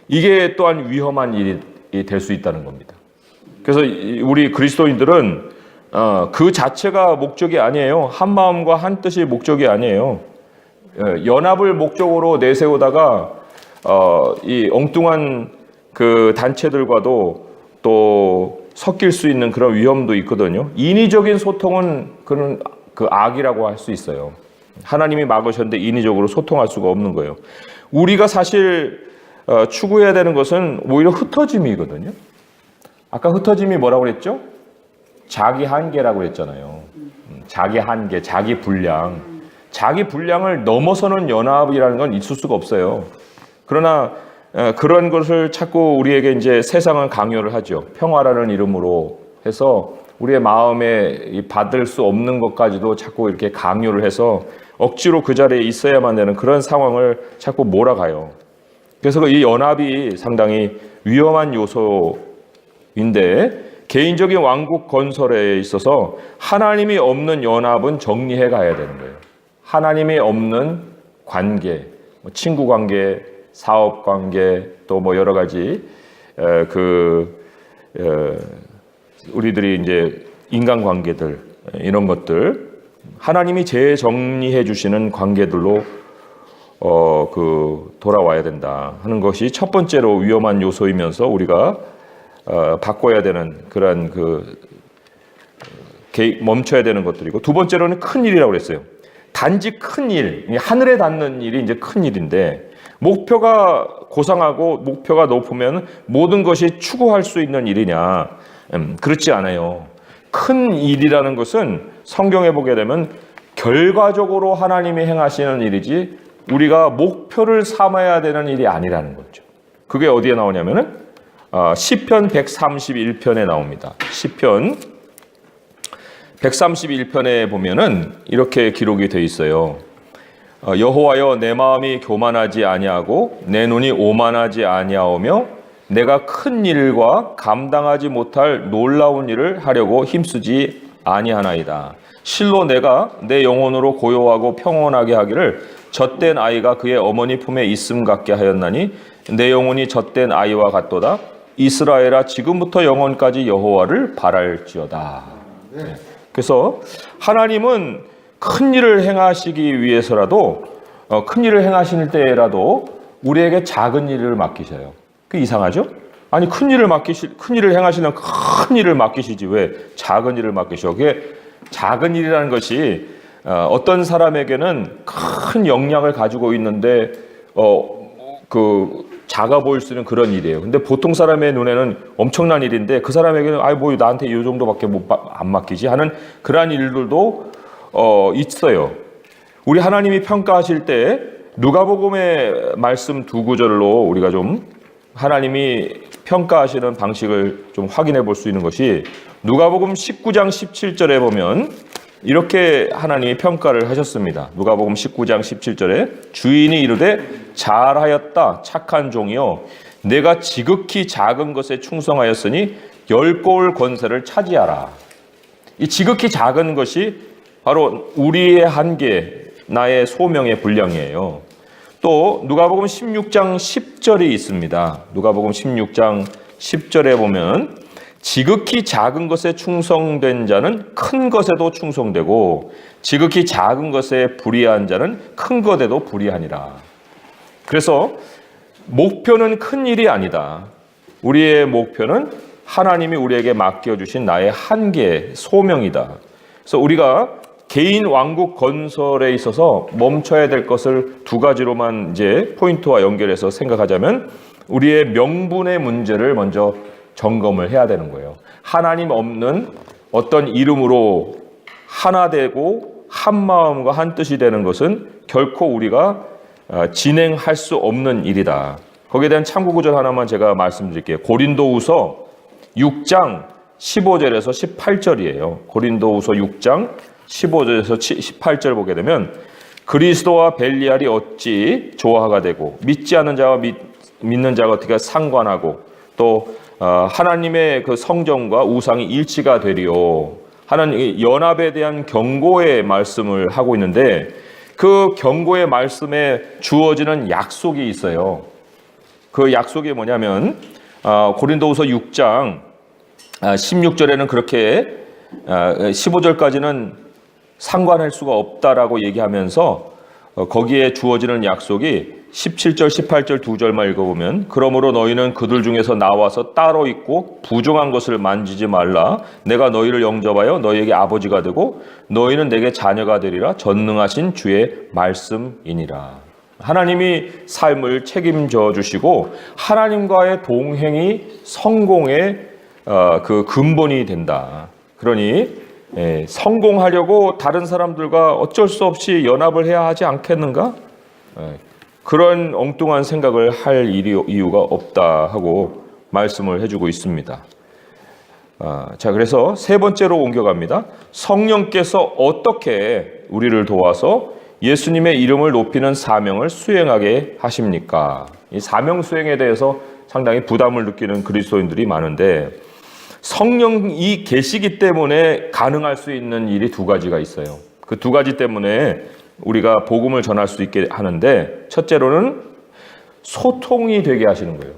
이게 또한 위험한 일이 될 수 있다는 겁니다. 그래서 우리 그리스도인들은 그 자체가 목적이 아니에요. 한 마음과 한 뜻이 목적이 아니에요. 연합을 목적으로 내세우다가 이 엉뚱한 그 단체들과도 또 섞일 수 있는 그런 위험도 있거든요. 인위적인 소통은 그런 그 악이라고 할 수 있어요. 하나님이 막으셨는데 인위적으로 소통할 수가 없는 거예요. 우리가 사실 추구해야 되는 것은 오히려 흩어짐이거든요. 아까 흩어짐이 뭐라고 그랬죠? 자기 한계라고 그랬잖아요. 자기 한계, 자기 분량. 자기 분량을 넘어서는 연합이라는 건 있을 수가 없어요. 그러나 그런 것을 자꾸 우리에게 이제 세상은 강요를 하죠. 평화라는 이름으로 해서 우리의 마음에 받을 수 없는 것까지도 자꾸 이렇게 강요를 해서 억지로 그 자리에 있어야만 되는 그런 상황을 자꾸 몰아가요. 그래서 이 연합이 상당히 위험한 요소인데, 개인적인 왕국 건설에 있어서 하나님이 없는 연합은 정리해 가야 되는 거예요. 하나님이 없는 관계, 친구 관계, 사업 관계, 또 뭐 여러 가지 우리들이 이제 인간 관계들, 이런 것들 하나님이 재정리해 주시는 관계들로 돌아와야 된다 하는 것이 첫 번째로 위험한 요소이면서 우리가 바꿔야 되는 그런 멈춰야 되는 것들이고, 두 번째로는 큰 일이라고 그랬어요. 단지 큰 일, 하늘에 닿는 일이 이제 큰 일인데, 목표가 고상하고 목표가 높으면 모든 것이 추구할 수 있는 일이냐? 그렇지 않아요. 큰 일이라는 것은 성경에 보게 되면 결과적으로 하나님이 행하시는 일이지 우리가 목표를 삼아야 되는 일이 아니라는 거죠. 그게 어디에 나오냐면은 시편 131편에 나옵니다. 시편 131편에 보면은 이렇게 기록이 되어 있어요. 여호와여, 내 마음이 교만하지 아니하고 내 눈이 오만하지 아니하오며 내가 큰 일과 감당하지 못할 놀라운 일을 하려고 힘쓰지 아니하나이다. 실로 내가 내 영혼으로 고요하고 평온하게 하기를 젖된 아이가 그의 어머니 품에 있음 같게 하였나니 내 영혼이 젖된 아이와 같도다. 이스라엘아, 지금부터 영원까지 여호와를 바랄지어다. 네. 그래서 하나님은 큰 일을 행하시기 위해서라도 큰 일을 행하실 때라도 우리에게 작은 일을 맡기셔요. 그 이상하죠? 아니, 큰 일을 행하시는 큰 일을 맡기시지 왜 작은 일을 맡기셔? 그게 작은 일이라는 것이 어떤 사람에게는 큰 영향을 가지고 있는데 작아 보일 수 있는 그런 일이에요. 근데 보통 사람의 눈에는 엄청난 일인데 그 사람에게는 뭐 나한테 이 정도밖에 안 맡기지 하는 그러한 일들도 있어요. 우리 하나님이 평가하실 때 누가복음의 말씀 두 구절로 우리가 좀 하나님이 평가하시는 방식을 좀 확인해 볼 수 있는 것이, 누가복음 19장 17절에 보면 이렇게 하나님이 평가를 하셨습니다. 누가복음 19장 17절에 주인이 이르되 잘하였다 착한 종이요, 내가 지극히 작은 것에 충성하였으니 10골 권세를 차지하라. 이 지극히 작은 것이 바로 우리의 한계, 나의 소명의 분량이에요. 또 누가복음 16장 10절이 있습니다. 누가복음 16장 10절에 보면 지극히 작은 것에 충성된 자는 큰 것에도 충성되고 지극히 작은 것에 불의한 자는 큰 것에도 불의하니라. 그래서 목표는 큰 일이 아니다. 우리의 목표는 하나님이 우리에게 맡겨주신 나의 한계, 소명이다. 그래서 우리가 개인 왕국 건설에 있어서 멈춰야 될 것을 두 가지로만 이제 포인트와 연결해서 생각하자면, 우리의 명분의 문제를 먼저 점검을 해야 되는 거예요. 하나님 없는 어떤 이름으로 하나 되고 한 마음과 한 뜻이 되는 것은 결코 우리가 진행할 수 없는 일이다. 거기에 대한 참고 구절 하나만 제가 말씀드릴게요. 고린도후서 6장 15절에서 18절이에요. 고린도후서 6장 15절에서 18절 보게 되면, 그리스도와 벨리알이 어찌 조화가 되고 믿지 않는 자와 믿는 자가 어떻게 상관하고 또 하나님의 그 성전과 우상이 일치가 되리요 하는 연합에 대한 경고의 말씀을 하고 있는데, 그 경고의 말씀에 주어지는 약속이 있어요. 그 약속이 뭐냐면 고린도후서 6장 16절에는 그렇게 15절까지는 상관할 수가 없다라고 얘기하면서 거기에 주어지는 약속이 17절, 18절 두 절만 읽어보면, 그러므로 너희는 그들 중에서 나와서 따로 있고 부정한 것을 만지지 말라. 내가 너희를 영접하여 너희에게 아버지가 되고 너희는 내게 자녀가 되리라. 전능하신 주의 말씀이니라. 하나님이 삶을 책임져 주시고 하나님과의 동행이 성공의 그 근본이 된다. 그러니 성공하려고 다른 사람들과 어쩔 수 없이 연합을 해야 하지 않겠는가? 그런 엉뚱한 생각을 할 이유가 없다 하고 말씀을 해주고 있습니다. 자, 그래서 세 번째로 옮겨갑니다. 성령께서 어떻게 우리를 도와서 예수님의 이름을 높이는 사명을 수행하게 하십니까? 이 사명 수행에 대해서 상당히 부담을 느끼는 그리스도인들이 많은데, 성령이 계시기 때문에 가능할 수 있는 일이 두 가지가 있어요. 그 두 가지 때문에 우리가 복음을 전할 수 있게 하는데, 첫째로는 소통이 되게 하시는 거예요.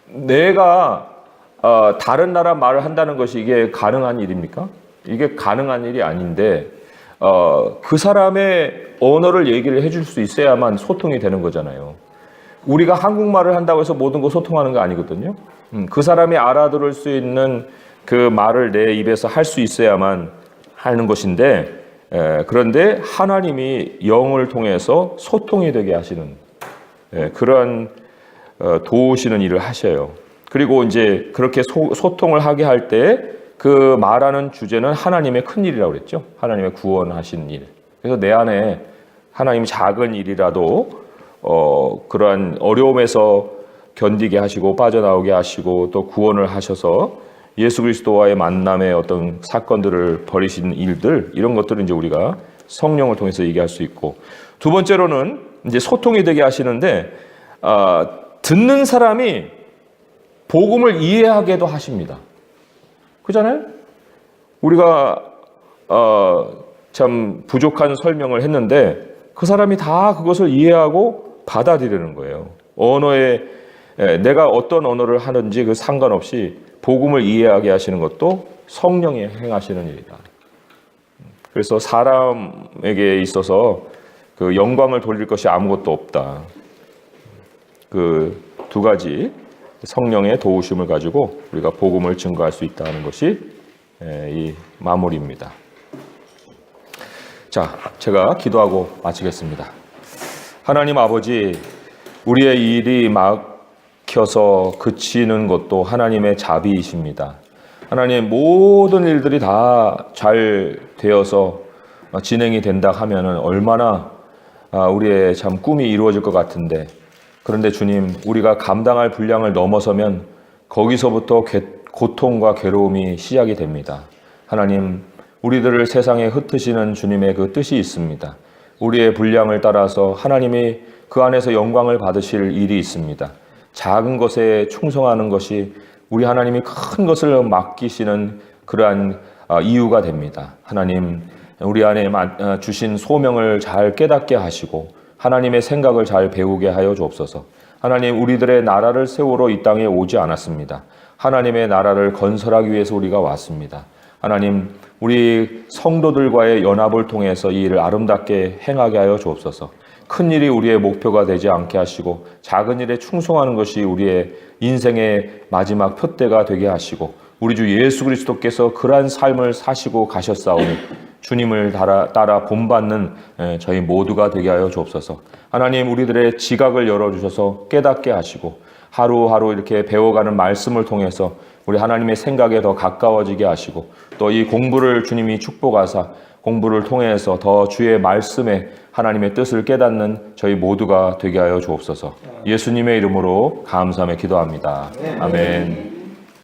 내가 다른 나라 말을 한다는 것이 이게 가능한 일입니까? 이게 가능한 일이 아닌데 그 사람의 언어를 얘기를 해줄 수 있어야만 소통이 되는 거잖아요. 우리가 한국말을 한다고 해서 모든 거 소통하는 거 아니거든요. 그 사람이 알아들을 수 있는 그 말을 내 입에서 할 수 있어야만 하는 것인데, 그런데 하나님이 영을 통해서 소통이 되게 하시는 그러한 도우시는 일을 하셔요. 그리고 이제 그렇게 소통을 하게 할 때 그 말하는 주제는 하나님의 큰 일이라고 그랬죠. 하나님의 구원하신 일. 그래서 내 안에 하나님 작은 일이라도 그러한 어려움에서 견디게 하시고 빠져나오게 하시고 또 구원을 하셔서 예수 그리스도와의 만남의 어떤 사건들을 벌이신 일들, 이런 것들을 이제 우리가 성령을 통해서 얘기할 수 있고, 두 번째로는 이제 소통이 되게 하시는데 듣는 사람이 복음을 이해하게도 하십니다. 그잖아요? 우리가 참 부족한 설명을 했는데 그 사람이 다 그것을 이해하고 받아들이는 거예요. 언어에 내가 어떤 언어를 하는지 그 상관없이 복음을 이해하게 하시는 것도 성령이 행하시는 일이다. 그래서 사람에게 있어서 그 영광을 돌릴 것이 아무것도 없다. 그 두 가지 성령의 도우심을 가지고 우리가 복음을 증거할 수 있다는 것이 이 마무리입니다. 자, 제가 기도하고 마치겠습니다. 하나님 아버지, 우리의 일이 막혀서 그치는 것도 하나님의 자비이십니다. 하나님, 모든 일들이 다 잘 되어서 진행이 된다 하면은 얼마나 우리의 참 꿈이 이루어질 것 같은데, 그런데 주님, 우리가 감당할 분량을 넘어서면 거기서부터 고통과 괴로움이 시작이 됩니다. 하나님, 우리들을 세상에 흩으시는 주님의 그 뜻이 있습니다. 우리의 분량을 따라서 하나님이 그 안에서 영광을 받으실 일이 있습니다. 작은 것에 충성하는 것이 우리 하나님이 큰 것을 맡기시는 그러한 이유가 됩니다. 하나님, 우리 안에 주신 소명을 잘 깨닫게 하시고 하나님의 생각을 잘 배우게 하여 주옵소서. 하나님, 우리들의 나라를 세우러 이 땅에 오지 않았습니다. 하나님의 나라를 건설하기 위해서 우리가 왔습니다. 하나님, 우리 성도들과의 연합을 통해서 이 일을 아름답게 행하게 하여 주옵소서. 큰 일이 우리의 목표가 되지 않게 하시고 작은 일에 충성하는 것이 우리의 인생의 마지막 표대가 되게 하시고 우리 주 예수 그리스도께서 그러한 삶을 사시고 가셨사오니 주님을 따라 본받는 저희 모두가 되게 하여 주옵소서. 하나님, 우리들의 지각을 열어주셔서 깨닫게 하시고 하루하루 이렇게 배워가는 말씀을 통해서 우리 하나님의 생각에 더 가까워지게 하시고 또 이 공부를 주님이 축복하사 공부를 통해서 더 주의 말씀에 하나님의 뜻을 깨닫는 저희 모두가 되게 하여 주옵소서. 예수님의 이름으로 감사하며 기도합니다. 아멘.